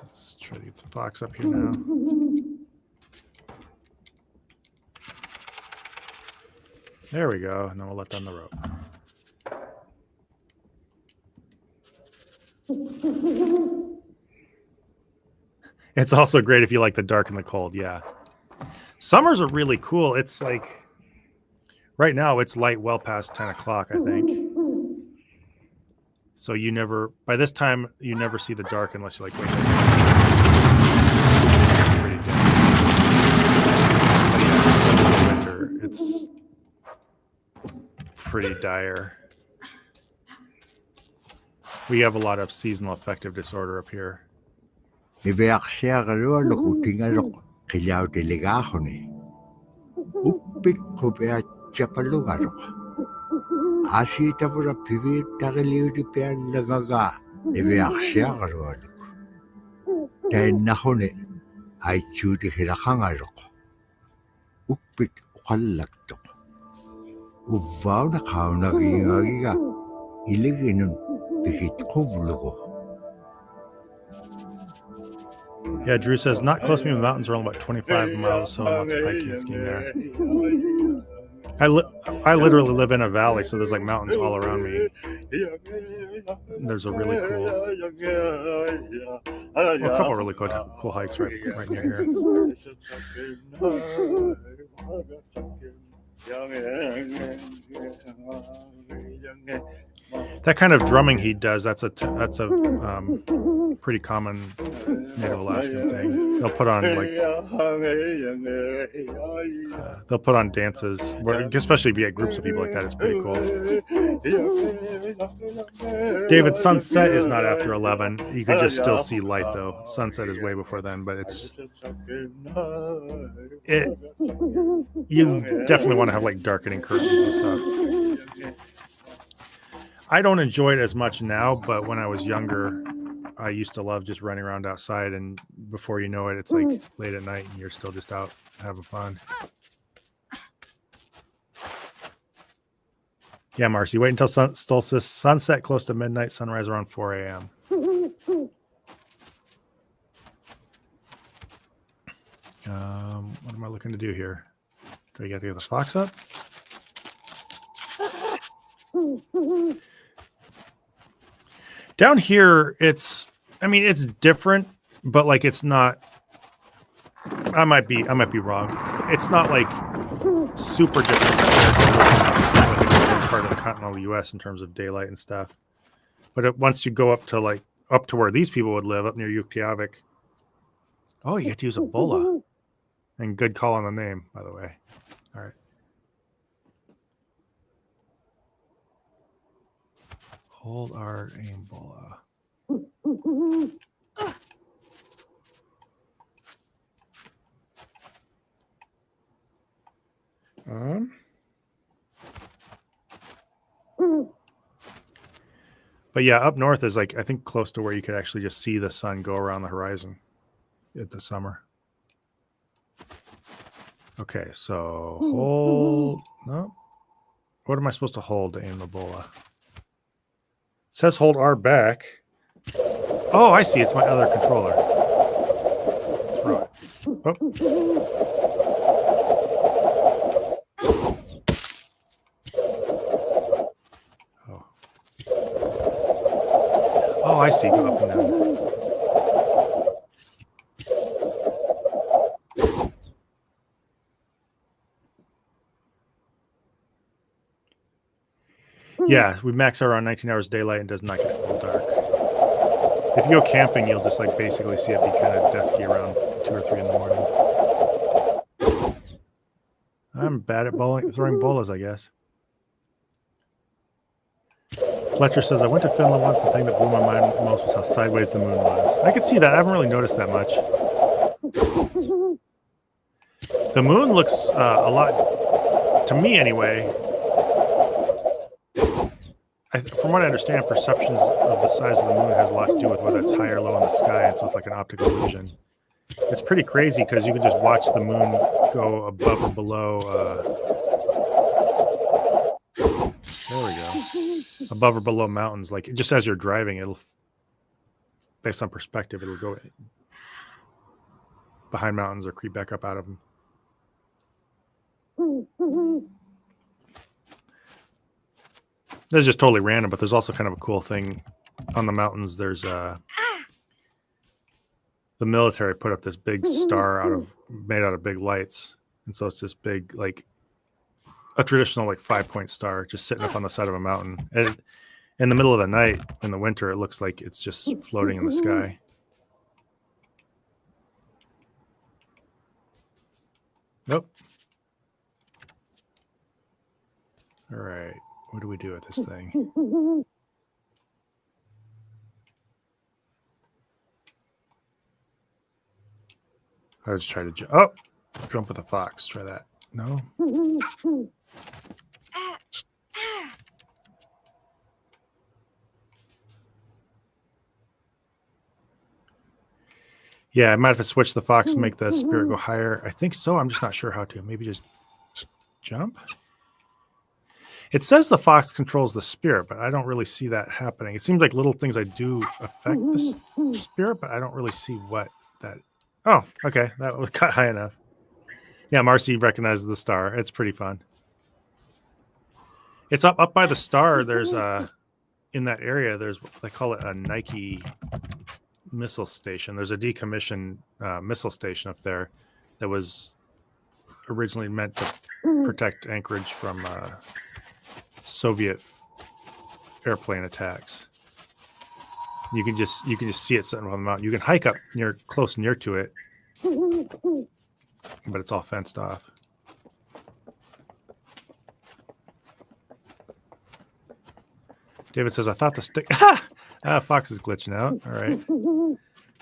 Let's try to get the fox up here now. There we go. And then we'll let down the rope. It's also great if you like the dark and the cold. Yeah. Summers are really cool. It's like right now it's light well past 10 o'clock, I think. So by this time, you never see the dark unless you like wake up. Pretty dim. But yeah, in the winter, it's pretty dire. We have a lot of seasonal affective disorder up here. Iñupiaq siaqaluallu kutingaluq qillautiligaaquni. Uppiqqupiatsapalugaluq. Aasiitapura piviittaqiliutipiallagaga Iñupiaq siaqaluallu. Tainnaxuni aitsuutiqilaqangaluq. Uppik uqallaktuq. Uvvauna qaunagiingagiga iliginun pikitquvlugu. Yeah, Drew says, not close to me, the mountains are only about 25 miles, so lots of hiking and skiing there. I literally live in a valley, so there's like mountains all around me. There's a really cool, a couple of really cool hikes right near here. That kind of drumming he does, that's a pretty common Native Alaskan thing. They'll put on they'll put on dances, especially if you get groups of people like that. It's pretty cool. David, sunset is not after 11. You can just still see light though. Sunset is way before then, but you definitely want to have like darkening curtains and stuff. I don't enjoy it as much now, but when I was younger, I used to love just running around outside, and before you know it, it's like late at night and you're still just out having fun. Yeah, Marcy, wait until solstice, sunset close to midnight, sunrise around 4 a.m. What am I looking to do here? Do I get to get the fox up? Down here, it's different, but like it's not. I might be wrong. It's not like super different compared to the northern part of the continental U.S. in terms of daylight and stuff. But once you go up to where these people would live, up near Iñupiaq, oh, you get to use a bola. And good call on the name, by the way. All right. Hold our aim bola. But yeah, up north is like, I think close to where you could actually just see the sun go around the horizon in the summer. Okay, so hold. No. What am I supposed to hold to aim the bola? It says hold R back. Oh, I see. It's my other controller. Throw it. Oh. Oh, I see. Go up and down. Yeah, we max out around 19 hours daylight and does not get full dark. If you go camping, you'll just like basically see it be kind of dusky around 2 or 3 in the morning. I'm bad at throwing bolas, I guess. Fletcher says, I went to Finland once. The thing that blew my mind most was how sideways the moon was. I could see that. I haven't really noticed that much. The moon looks a lot, to me anyway. From what I understand, perceptions of the size of the moon has a lot to do with whether it's high or low in the sky, and so it's like an optical illusion. It's pretty crazy because you can just watch the moon go above or below. There we go. Above or below mountains, like just as you're driving, it'll, based on perspective, it'll go behind mountains or creep back up out of them. This is just totally random, but there's also kind of a cool thing on the mountains. There's the military put up this big star made out of big lights, and so it's this big, like a traditional like 5-point star just sitting up on the side of a mountain. And in the middle of the night in the winter, it looks like it's just floating in the sky. Nope. All right. What do we do with this thing? I just try to jump with a fox. Try that. No. Yeah, I might have to switch the fox and make the spirit go higher. I think so. I'm just not sure how to. Maybe just jump. It says the fox controls the spirit, but I don't really see that happening. It seems like little things I do affect the spirit, but I don't really see what that. Oh, okay. That was cut high enough. Yeah, Marcy recognizes the star. It's pretty fun. It's up by the star. There's in that area, there's, they call it a Nike missile station. There's a decommissioned missile station up there that was originally meant to protect Anchorage from Soviet airplane attacks. You can just see it sitting on the mountain. You can hike up close near to it, but it's all fenced off. David says, I thought the stick Fox is glitching out. All right.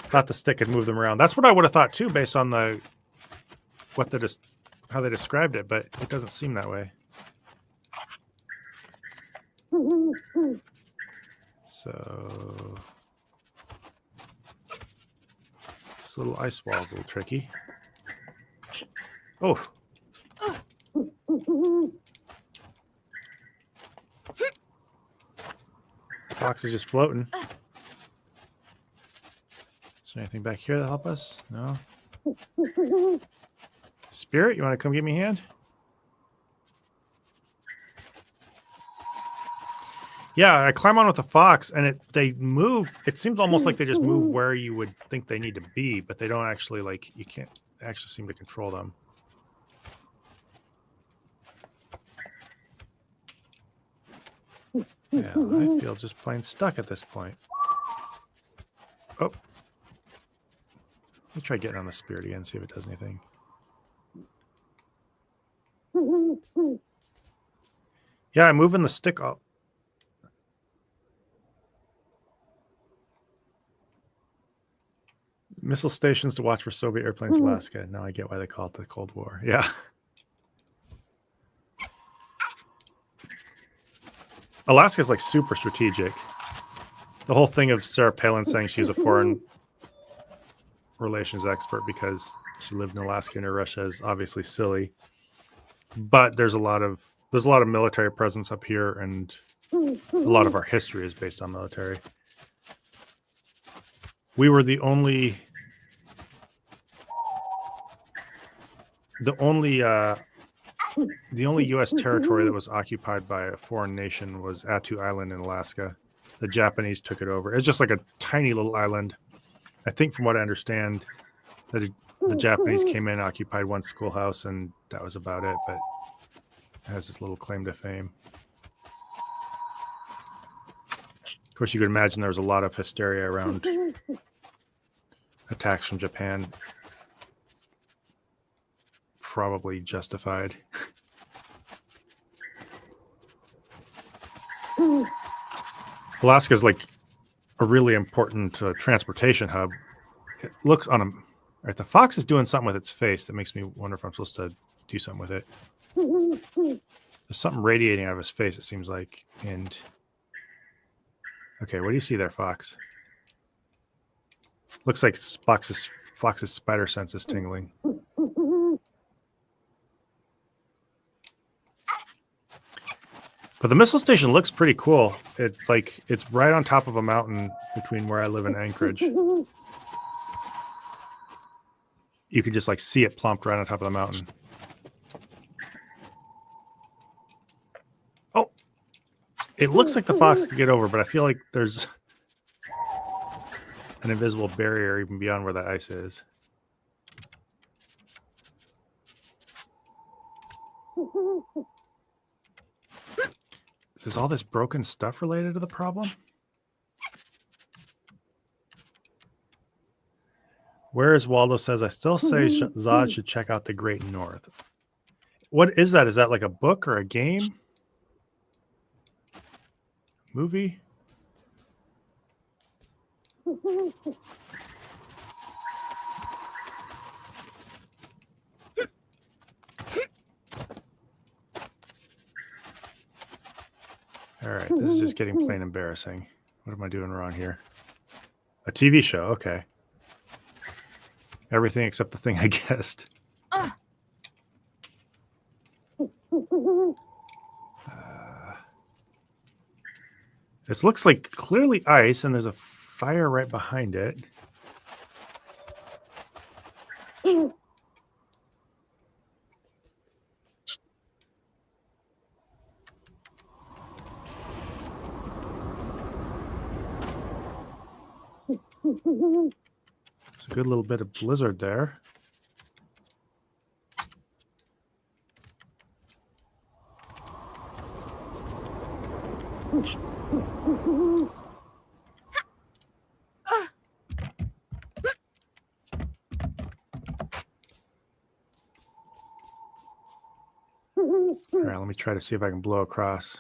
Thought the stick could move them around. That's what I would have thought too, based on how they described it, but it doesn't seem that way. So this little ice wall is a little tricky. Oh. Fox is just floating. Is there anything back here that'll help us? No. Spirit, you want to come give me a hand? Yeah, I climb on with the fox, and they move. It seems almost like they just move where you would think they need to be, but they don't actually, like, you can't actually seem to control them. Yeah, I feel just plain stuck at this point. Oh. Let me try getting on the spirit again, see if it does anything. Yeah, I'm moving the stick up. Missile stations to watch for Soviet airplanes in Alaska. Now I get why they call it the Cold War. Yeah. Alaska's like super strategic. The whole thing of Sarah Palin saying she's a foreign relations expert because she lived in Alaska and Russia is obviously silly. But there's a lot of military presence up here, and a lot of our history is based on military. We were the only U.S. territory that was occupied by a foreign nation was Attu Island in Alaska. The Japanese took it over. It's just like a tiny little island. I think, from what I understand, that the Japanese came in, occupied one schoolhouse, and that was about it. But it has this little claim to fame. Of course, you could imagine there was a lot of hysteria around attacks from Japan. Probably justified. Alaska is like a really important transportation hub. It looks on a... Right, the fox is doing something with its face that makes me wonder if I'm supposed to do something with it. There's something radiating out of his face, it seems like. And okay, what do you see there, Fox? Looks like Fox's spider sense is tingling. But the missile station looks pretty cool. It's right on top of a mountain between where I live and Anchorage. You can just like see it plumped right on top of the mountain. Oh, it looks like the fox could get over, but I feel like there's an invisible barrier even beyond where the ice is. Is all this broken stuff related to the problem? Whereas Waldo says, I still say Zod should check out The Great North. What is that? Is that like a book or a game? Movie? All right, this is just getting plain embarrassing. What am I doing wrong here? A TV show, okay. Everything except the thing I guessed. This looks like clearly ice, and there's a fire right behind it. There's a good little bit of blizzard there. All right, let me try to see if I can blow across.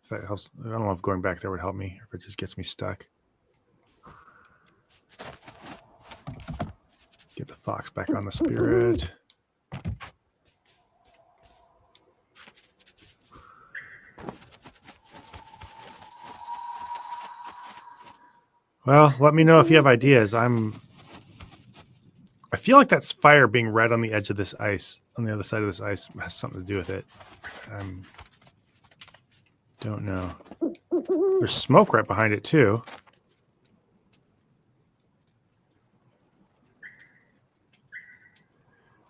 If that helps. I don't know if going back there would help me, or if it just gets me stuck. Get the fox back on the spirit. Well, let me know if you have ideas. I feel like that's fire being right on the edge of this ice, on the other side of this ice, has something to do with it. Don't know. There's smoke right behind it, too.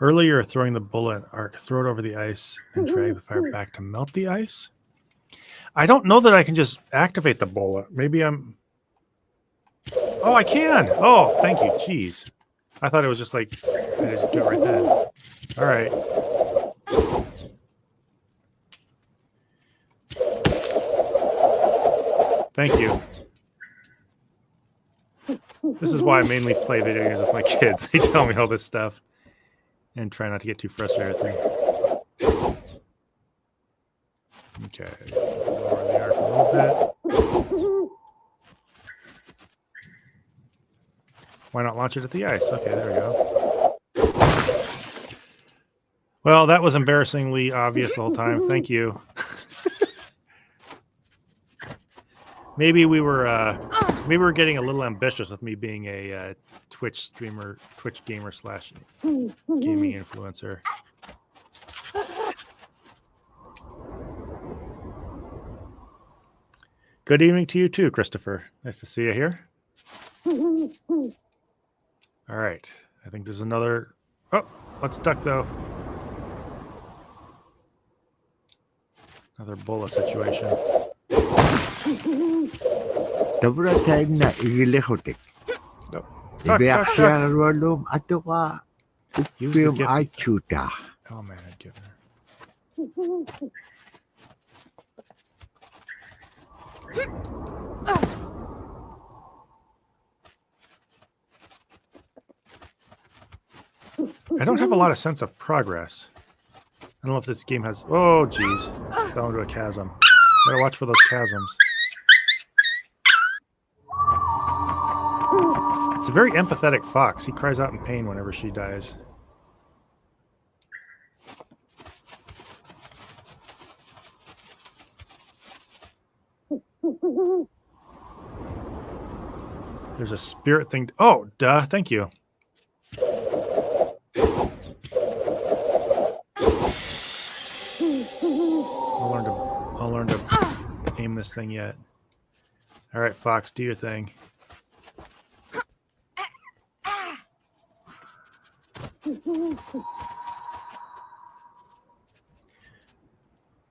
Earlier, throwing the bullet in arc, throw it over the ice and drag the fire back to melt the ice. I don't know that I can just activate the bullet. Maybe I'm... Oh, I can! Oh, thank you. Jeez. I thought it was just like... I just do it right then. All right. Thank you. This is why I mainly play video games with my kids. They tell me all this stuff. And try not to get too frustrated with me. Okay. Lower the arc a little bit. Why not launch it at the ice? Okay, there we go. Well, that was embarrassingly obvious the whole time. Thank you. Maybe we were getting a little ambitious with me being a Twitch streamer, Twitch gamer / gaming influencer. Good evening to you too, Christopher. Nice to see you here. All right. I think this is another... Oh, let's duck, though. Another bullet situation. Tabra na igilehotek. Nope. Ibeak siya rolum ato ka Use the upim gift. achuta. Oh, man, I'd give her. I don't have a lot of sense of progress. I don't know if this game has... Oh, geez. Fell into a chasm. Gotta watch for those chasms. It's a very empathetic fox. He cries out in pain whenever she dies. There's a spirit thing. Oh, duh. Thank you. I'll learn to aim this thing yet. All right, Fox, do your thing.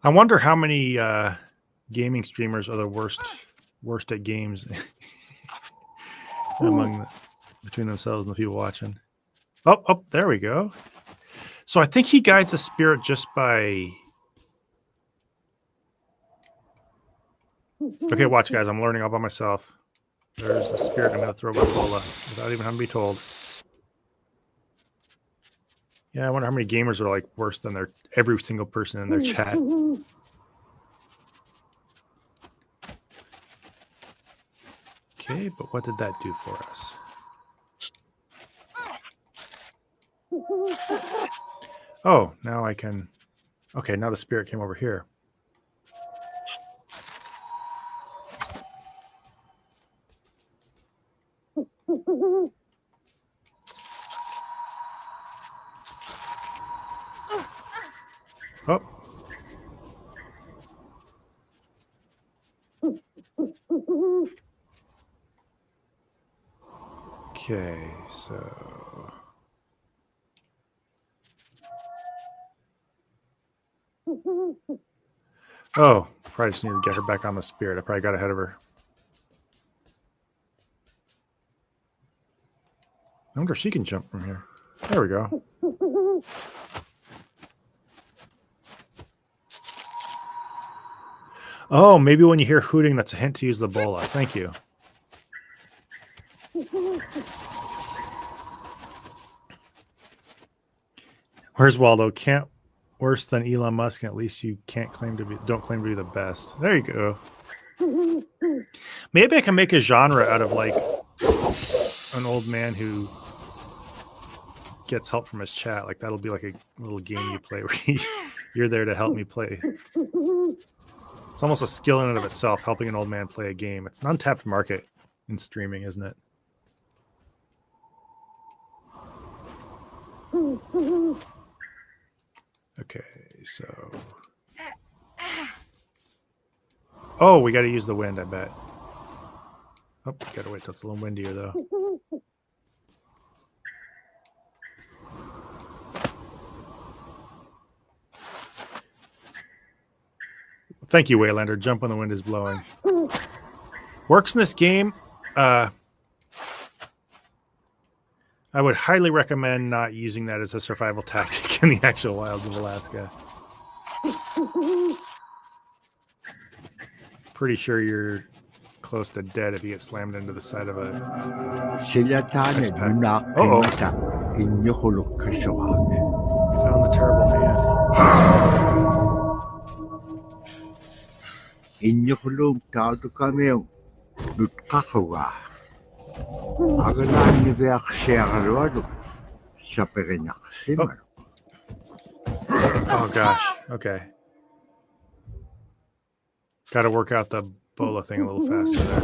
I wonder how many gaming streamers are the worst at games between themselves and the people watching. Oh, there we go. So I think he guides the spirit just by... Okay, watch, guys. I'm learning all by myself. There's a spirit I'm going to throw by Bola without even having to be told. Yeah, I wonder how many gamers are like worse than every single person in their chat. Okay, but what did that do for us? Oh, now I can... Okay, now the spirit came over here. Oh. Okay, so... Oh, probably just need to get her back on the spirit. I probably got ahead of her. I wonder if she can jump from here. There we go. Oh, maybe when you hear hooting, that's a hint to use the bola. Thank you. Where's Waldo? Can't worse than Elon Musk, and at least you don't claim to be the best. There you go. Maybe I can make a genre out of like an old man who gets help from his chat. Like that'll be like a little game you play where you're there to help me play. It's almost a skill in and of itself, helping an old man play a game. It's an untapped market in streaming, isn't it? Okay, so Oh, we got to use the wind, I bet. Oh, got to wait till it's a little windier, though. Thank you, Waylander. Jump when the wind is blowing. Works in this game. I would highly recommend not using that as a survival tactic in the actual wilds of Alaska. Pretty sure you're close to dead if you get slammed into the side of a... Silataane nunak kimata inyuhuluk kasawag. Found the terrible man. Inyuhuluk tautu kameo nutkakawa. Agalan Iñupiaq siagaruadu sa perenaksimar. Oh gosh. Okay. Got to work out the bola thing a little faster there.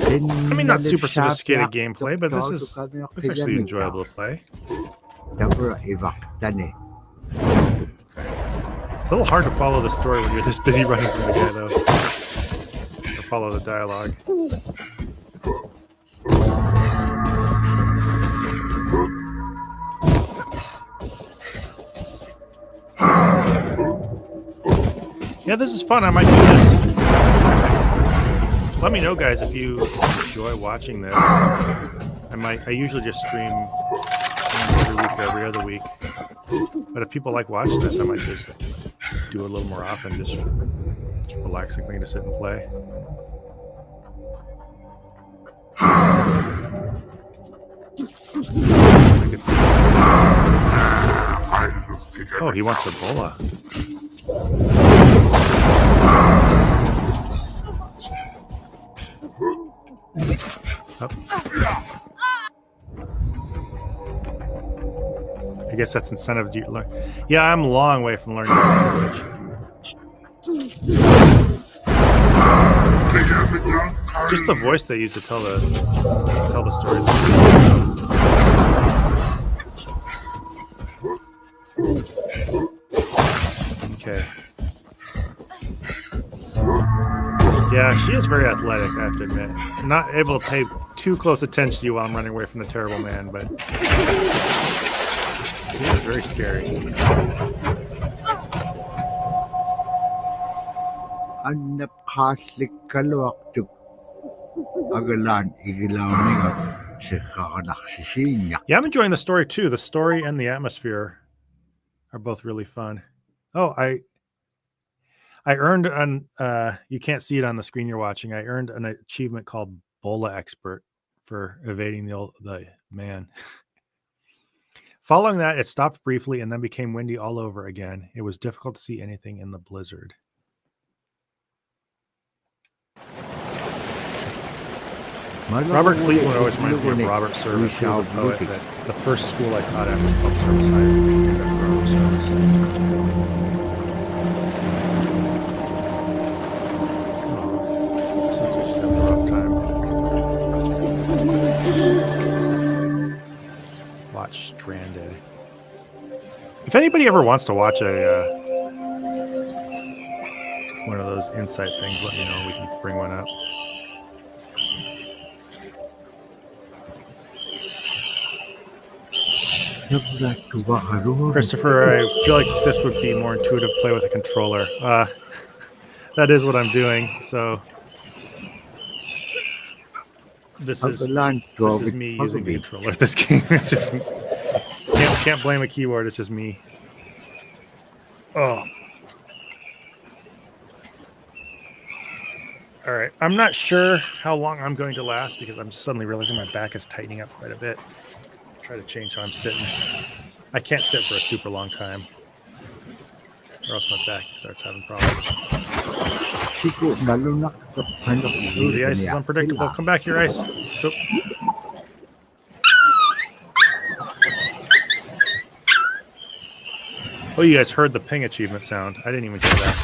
I mean, not super sophisticated gameplay, but this is actually enjoyable to play. It's a little hard to follow the story when you're this busy running from the guy, though. Or follow the dialogue. Yeah, this is fun. I might do this. Let me know, guys, if you enjoy watching this. I usually just stream every week or every other week. But if people like watching this, I might just do it a little more often. Just relaxing thing to sit and play. I could see. Oh, he wants a bola. Oh. I guess that's incentive to learn. Yeah, I'm a long way from learning the language. Just the voice they use to tell the stories. Okay. Yeah, she is very athletic, I have to admit. I'm not able to pay too close attention to you while I'm running away from the terrible man, but he is very scary. Yeah, I'm enjoying the story too. The story and the atmosphere are both really fun. Oh, I earned an you can't see it on the screen you're watching. I earned an achievement called Bola Expert for evading the man. Following that, it stopped briefly and then became windy all over again. It was difficult to see anything in the blizzard. Robert Cleveland always reminds me of Robert Service. He was a poet that the first school I taught at was called Service High. Named after Robert Service. Seems like she's having a rough time. Watch Stranded. If anybody ever wants to watch one of those insight things, let me know. We can bring one up. Christopher, I feel like this would be more intuitive to play with a controller. That is what I'm doing. So this is me using the controller. This game, it's just can't blame a keyboard. It's just me. Oh. All right. I'm not sure how long I'm going to last because I'm suddenly realizing my back is tightening up quite a bit. Try to change how I'm sitting. I can't sit for a super long time, or else my back starts having problems. Ooh, the ice is unpredictable. Come back here, ice. Oop. Oh, you guys heard the ping achievement sound. I didn't even hear that.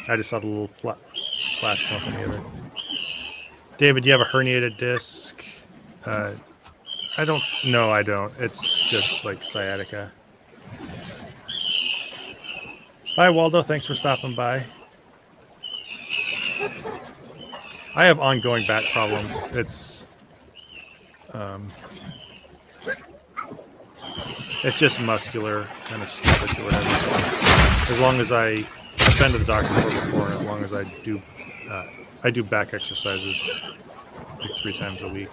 I just saw the little flash come up on the other. David, do you have a herniated disc? I don't. No, I don't. It's just like sciatica. Bye, Waldo. Thanks for stopping by. I have ongoing back problems. It's just muscular kind of slippage or whatever. As long as I've been to the doctor before, as long as I do back exercises like 3 times a week,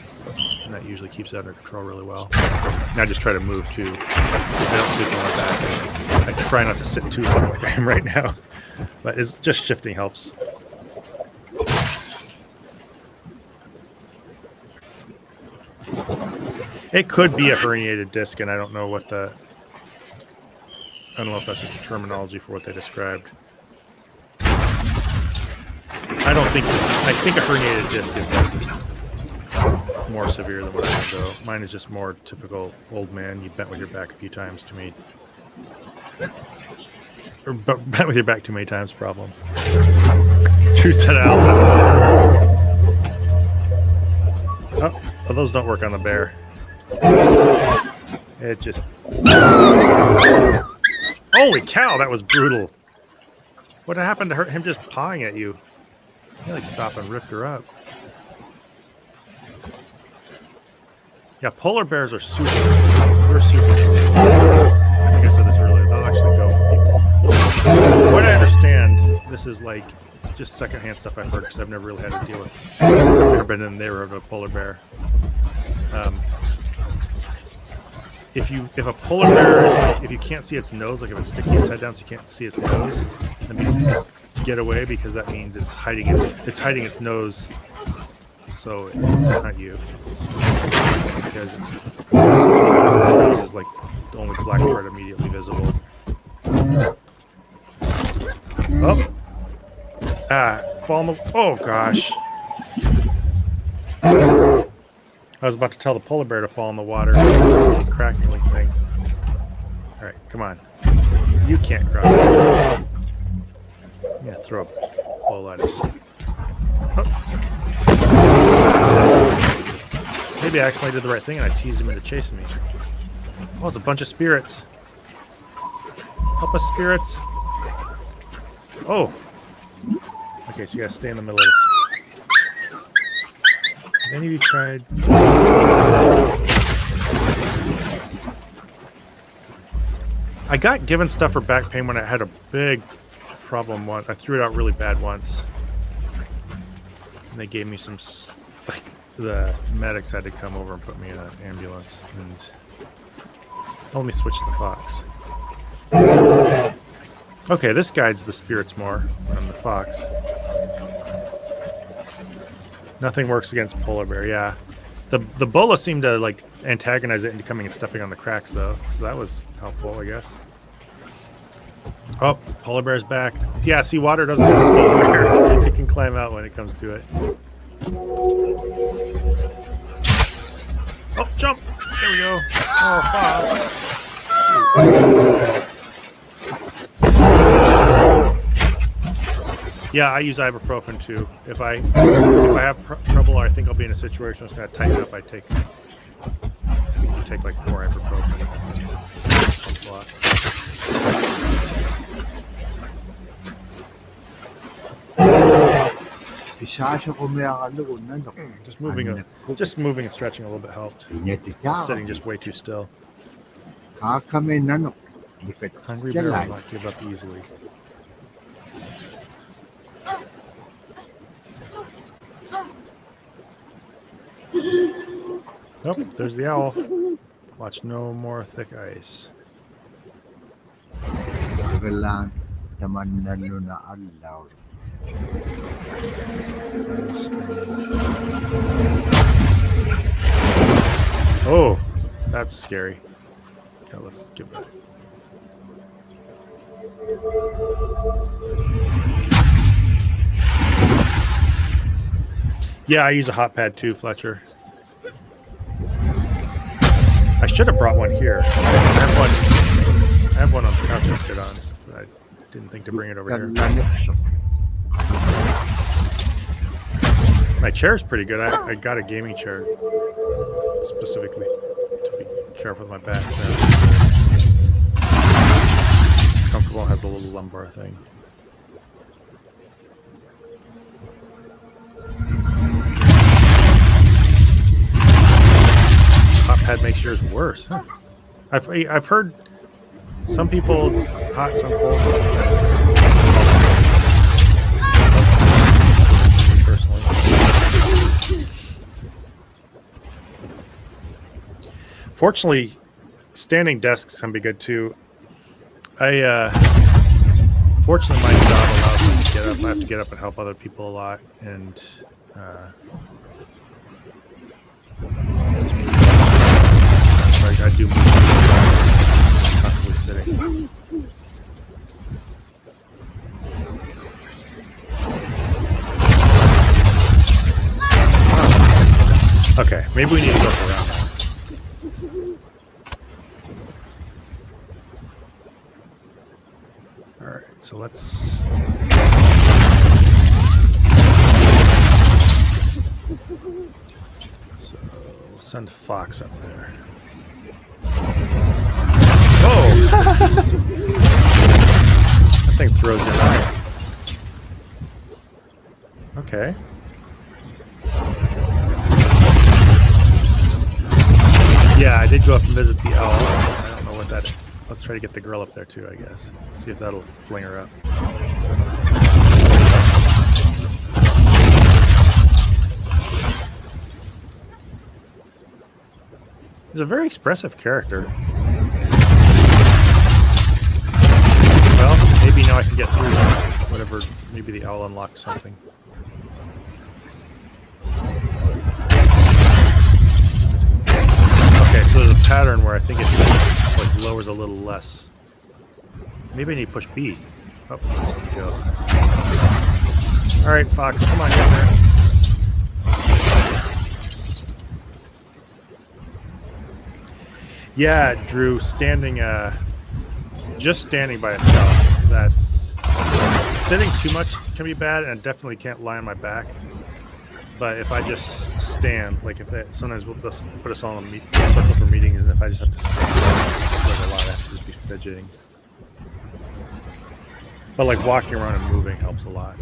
and that usually keeps it under control really well. And I just try to move too. I don't sleep on my back. I try not to sit too long like I am right now, but it's just shifting helps. It could be a herniated disc, and I don't know if that's just the terminology for what they described. I think a herniated disc is like more severe than what I have, though. Mine is just more typical old man. You bent with your back a few times to me. Or bent with your back too many times problem. Truth said I also have oh, those don't work on the bear. It just... Holy cow, that was brutal. What happened to him just pawing at you? He like stopped and ripped her up. Yeah, polar bears are super. They're super. I think I said this earlier. They'll actually go for people. From what I understand, this is like just secondhand stuff I've heard because I've never really had to deal with. I've never been in the neighborhood of a polar bear. If a polar bear is like, if you can't see its nose, like if it's sticking its head down so you can't see its nose, then get away because that means it's hiding its nose so it can hunt you. Because the nose is like the only black part immediately visible. Fall in the... Oh gosh. I was about to tell the polar bear to fall in the water. Cracking like thing. Alright, come on. You can't cross. I'm gonna throw a bowl at it. Maybe I accidentally did the right thing and I teased him into chasing me. Oh, it's a bunch of spirits. Help us, spirits. Oh. Okay, so you gotta stay in the middle of this. Any of you tried? I got given stuff for back pain when I had a big problem once. I threw it out really bad once. And they gave me some, like, the medics had to come over and put me in an ambulance. And let me switch to the fox. Okay, this guides the spirits more than the fox. Nothing works against polar bear, yeah. The bola seemed to like antagonize it into coming and stepping on the cracks though, so that was helpful, I guess. Oh, polar bear's back. Yeah, see, water doesn't have a polar bear. It can climb out when it comes to it. Oh, jump! There we go. Oh, fox. Yeah, I use ibuprofen too. If I have trouble, or I think I'll be in a situation that's going to tighten up, I think you take like 4 ibuprofen. Helps a lot. Just moving and stretching a little bit helped. Sitting just way too still. Hungry bear will not give up easily. Nope, there's the owl. Watch no more thick ice. Oh, that's scary. Okay, let's get back. Yeah, I use a hot pad too, Fletcher. I should have brought one here. I have one on the couch to sit on, but I didn't think to bring it over here. My chair's pretty good. I got a gaming chair specifically careful with my back. So comfortable, has a little lumbar thing. Hot pad makes yours worse. Huh. I've heard some people it's hot, some cold, sometimes. Personally. Fortunately, standing desks can be good too. Fortunately, my job allows me to get up. I have to get up and help other people a lot, and I do constantly sitting. Okay, maybe we need to go around that. All right, so let's. So we'll send Fox up there. Oh! That thing throws it high. Okay. Yeah, I did go up and visit the owl. I don't know what that is. Let's try to get the girl up there too, I guess. See if that'll fling her up. He's a very expressive character. Well, maybe now I can get through that. Whatever, maybe the owl unlocked something. Okay, so there's a pattern where I think it like lowers a little less. Maybe I need to push B. Oh, there we go. All right, Fox, come on, get there. Yeah, Drew, just standing by itself. That's sitting too much can be bad, and I definitely can't lie on my back. But if I just stand, like sometimes we'll just put us all in a circle for meetings, and if I just have to stand, it's like a lot. I have to just be fidgeting. But like walking around and moving helps a lot.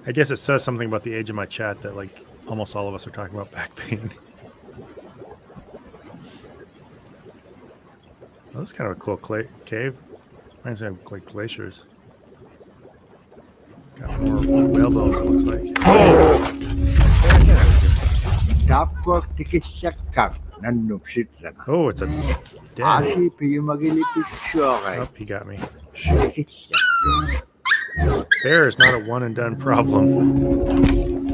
I guess it says something about the age of my chat that like almost all of us are talking about back pain. Well, that's kind of a cool cave. Reminds me of like glaciers. Got more whale bones, it looks like. Oh! Oh, it's a den. Oh, he got me. Shoot. This bear is not a one and done problem.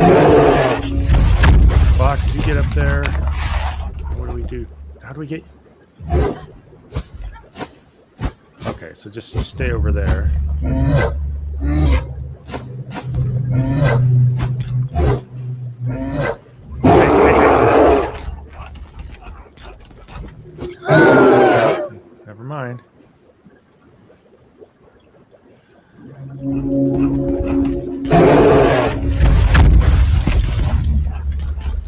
Fox, you get up there. What do we do? How do we get? Okay, so just stay over there. Never mind.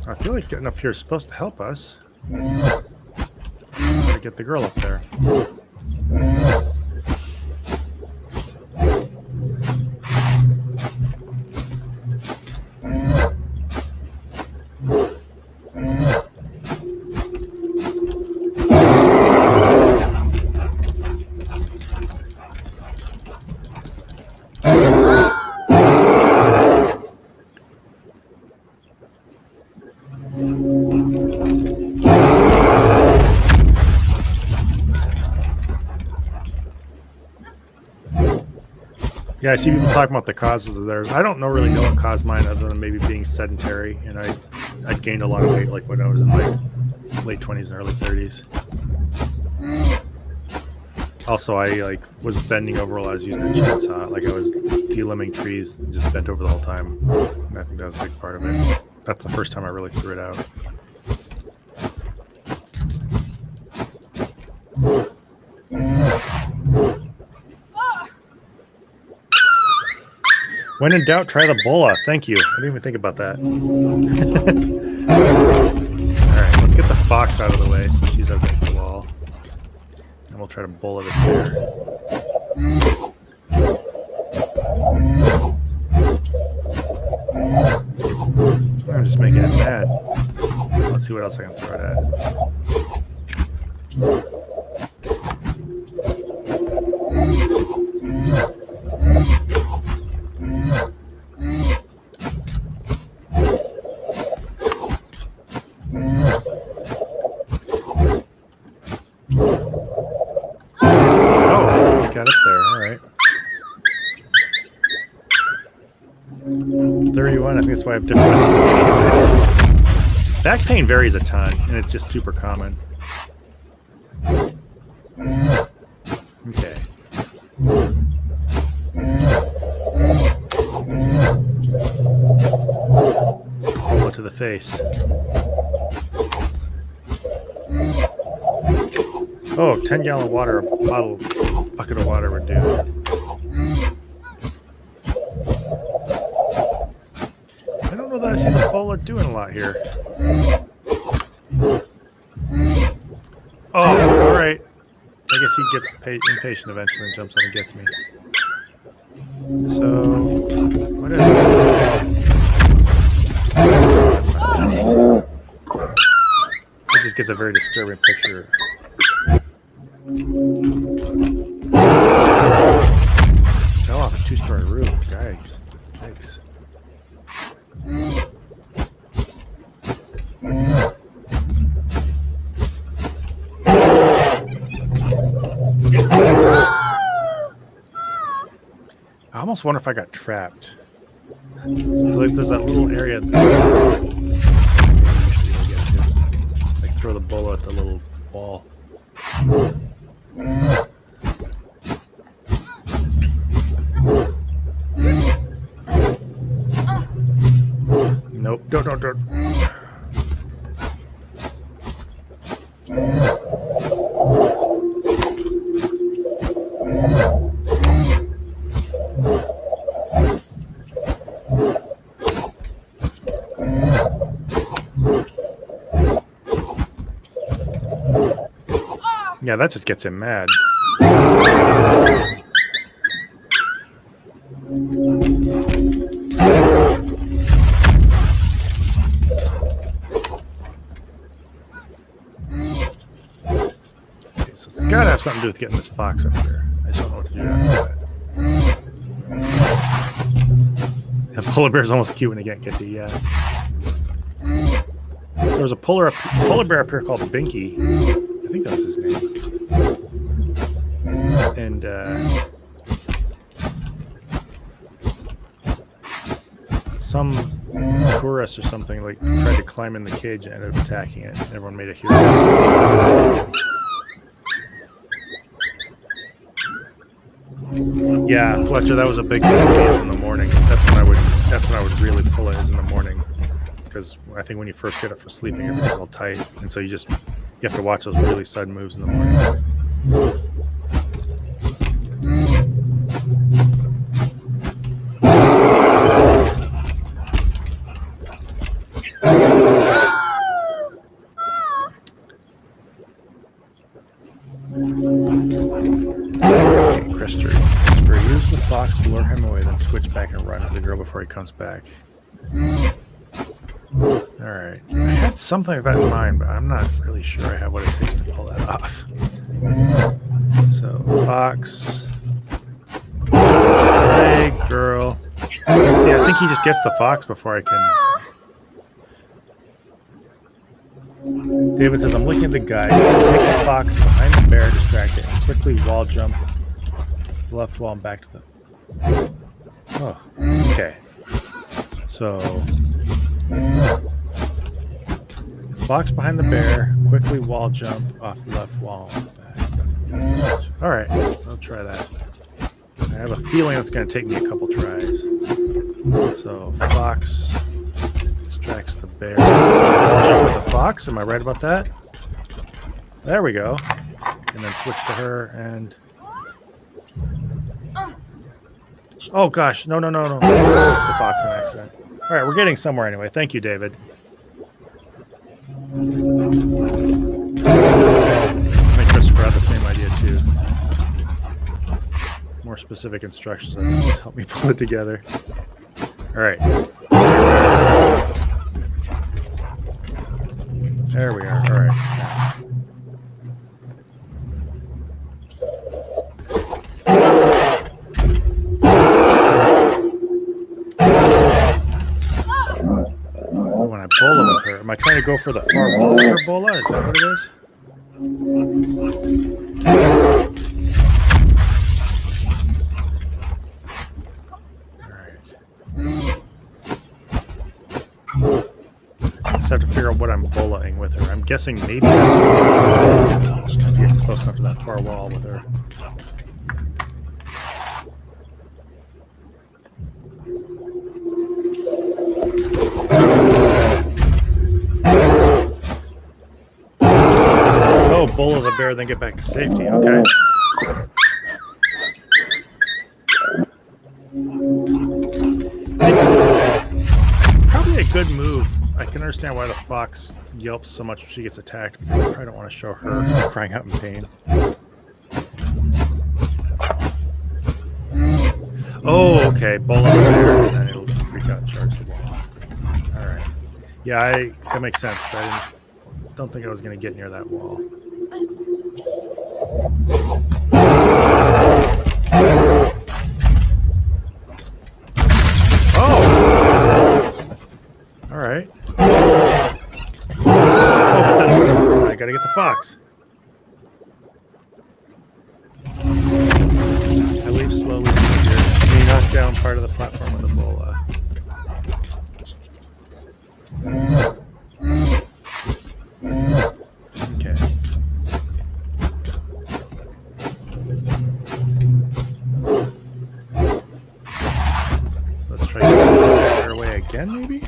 I feel like getting up here is supposed to help us. Gotta get the girl up there. Yeah, I see people talking about the causes of theirs. I don't really know what caused mine other than maybe being sedentary, and I gained a lot of weight like when I was in my late 20s and early 30s. Also, I was bending over while I was using a chainsaw, like I was delimbing trees and just bent over the whole time. And I think that was a big part of it. That's the first time I really threw it out. When in doubt, try the bola. Thank you. I didn't even think about that. Alright, let's get the fox out of the way so she's up against the wall. And we'll try to bola this bear. I'm just making it mad. Let's see what else I can throw it at. Oh, got up there. All right. 31. I think that's why I have different. Back pain varies a ton, and it's just super common. Okay. Elbow to the face. Oh, 10-gallon water, a bucket of water would do. I don't know that I see the bola doing a lot here. Oh, all right. I guess he gets impatient eventually and jumps up and gets me. So, what is it? It just gets a very disturbing picture. Fell off a 2-story roof, guys. Thanks. I almost wonder if I got trapped. Like there's that little area. Like throw the bola at the little wall. Nope. Don't. Yeah, that just gets him mad. Okay, so it's gotta have something to do with getting this fox up here. I just don't know what to do after that. The polar bear's almost cute when they can't get to, yeah. There was a polar bear up here called Binky. I think that was his name. And some tourist or something like tried to climb in the cage and ended up attacking it. Everyone made a huge. Yeah, Fletcher, that was a big thing in the morning. That's when I would really pull it, is in the morning, because I think when you first get up for sleeping, everything's all tight, and so you have to watch those really sudden moves in the morning. Christopher, use the fox to lure him away, then switch back and run as the girl before he comes back. Alright. I had something like that in mind, but I'm not really sure I have what it takes to pull that off. So, fox. Hey, girl. See, I think he just gets the fox before I can... David says, I'm looking at the guide. Take the fox behind the bear, distract it, and quickly wall jump the left wall and back to the... Oh, okay. So... Fox behind the bear, quickly wall jump off the left wall. Back. All right, I'll try that. I have a feeling it's going to take me a couple tries. So fox distracts the bear. Wall jump with the fox. Am I right about that? There we go. And then switch to her and Oh gosh, no. It's the fox in accident. All right, we're getting somewhere anyway. Thank you, David. I think Christopher had the same idea too. More specific instructions, I think, just help me pull it together. All right. There we are. All right. When I bola with her, am I trying to go for the far wall with her bola? Is that what it is? Just have to figure out what I'm bolaing with her. I'm guessing maybe I have to get close enough to that far wall with her. Oh, bola the bear, then get back to safety. Okay. Probably a good move. I can understand why the fox yelps so much when she gets attacked, because I probably don't want to show her crying out in pain. Oh, okay. Bola the bear, and then it'll freak out and charge the wall. Alright. Yeah, that makes sense, because I don't think I was going to get near that wall. Oh! Alright. Oh, but then I gotta get the fox. I leave slowly here. We knock down part of the platform with a bola. Okay. So let's try to get her away again, maybe?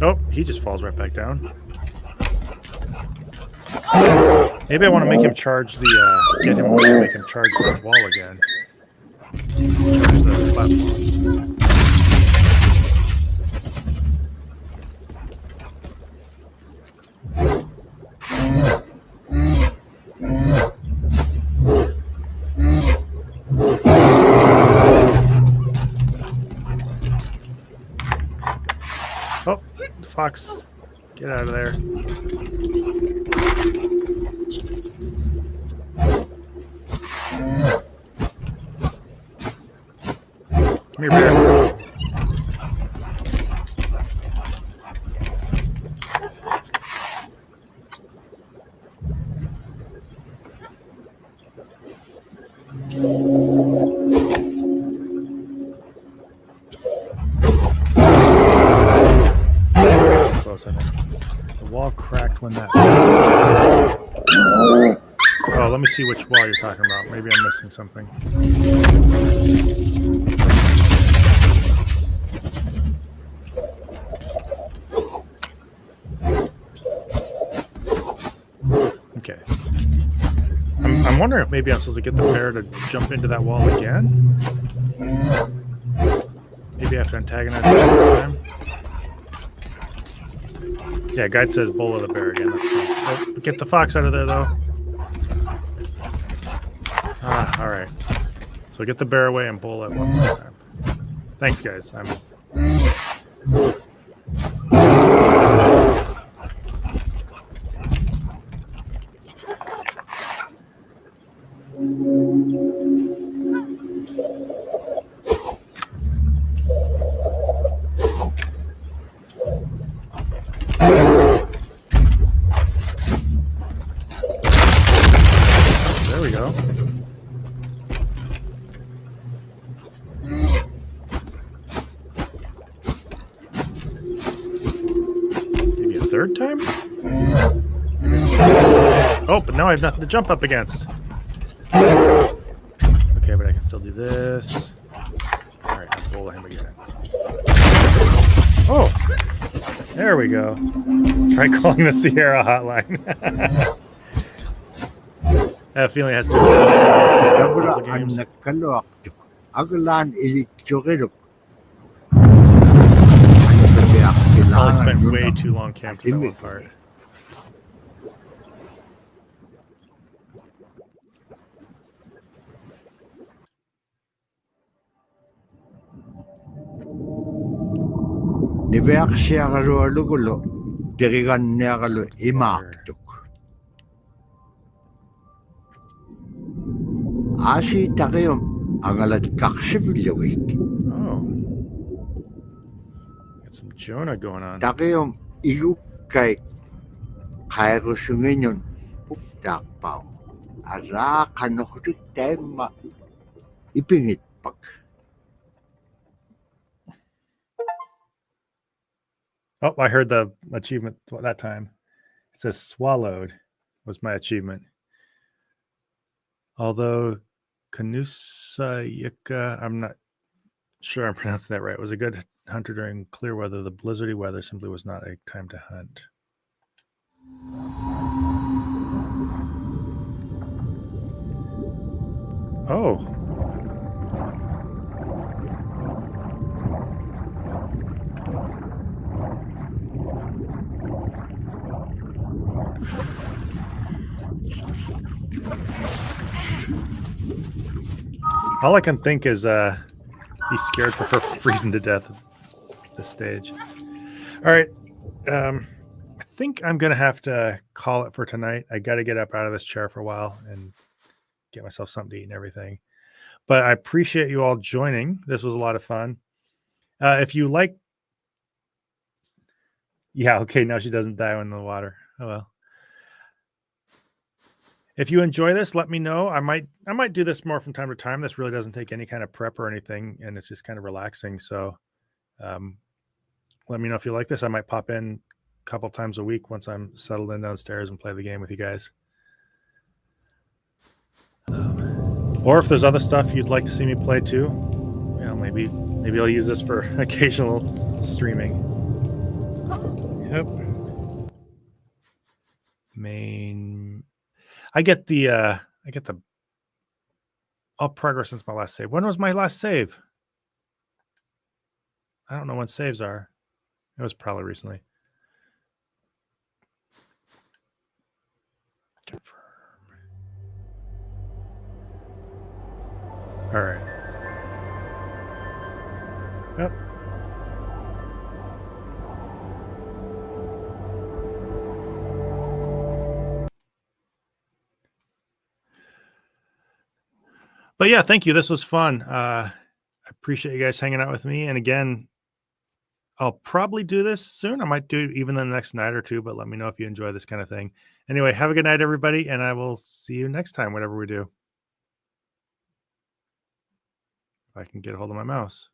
Oh, he just falls right back down. Maybe I want to make him charge the, get him away to make him charge the wall again. Charge the platform. Oh, fox, get out of there. Come here, bear. Close, I think. The wall cracked when that. Oh, let me see which wall you're talking about. Maybe I'm missing something. Okay. I'm wondering if maybe I'm supposed to get the bear to jump into that wall again. Maybe I have to antagonize it every time. Yeah, guide says bola the bear again. Oh, get the fox out of there, though. Ah, all right. So get the bear away and bola it one more time. Thanks, guys. There we go. Maybe a third time? Oh, but now I have nothing to jump up against. Okay, but I can still do this. Alright, I'll bola him again. Oh! There we go. Try calling the Sierra hotline. I have a feeling it has to do with Dabra puzzle an games. nagkaluaktuk. Aglan ilitsyoriruk. Ano tabiak Probably kailangan spent nun way ang too long camped in that one atimik. part. Nibeak siya karualugulo. Dirigan niya kalu imaktuk. Asi takayom ang alat kaksibilyawik. Oh. Got some Jonah going on. Takayom iyuk kay kairu sunginyon puktak pao. Ara kanokutik tema ipingit pag. Oh, I heard the achievement that time. It says swallowed was my achievement. Although Kanusayika, I'm not sure I'm pronouncing that right, was a good hunter during clear weather. The blizzardy weather simply was not a time to hunt. Oh. All I can think is be scared for her freezing to death at this stage. All right. I think I'm going to have to call it for tonight. I got to get up out of this chair for a while and get myself something to eat and everything. But I appreciate you all joining. This was a lot of fun. If you like... Yeah, okay, now she doesn't die in the water. Oh, well. If you enjoy this, let me know. I might do this more from time to time. This really doesn't take any kind of prep or anything, and it's just kind of relaxing. So let me know if you like this. I might pop in a couple times a week once I'm settled in downstairs and play the game with you guys. Or if there's other stuff you'd like to see me play too, you know, maybe I'll use this for occasional streaming. Yep. Main. I get the all progress since my last save. When was my last save? I don't know when saves are. It was probably recently. Confirm. All right. Yep. But yeah, thank you. This was fun. I appreciate you guys hanging out with me. And again, I'll probably do this soon. I might do it even the next night or two, but let me know if you enjoy this kind of thing. Anyway, have a good night, everybody, and I will see you next time, whatever we do. If I can get a hold of my mouse.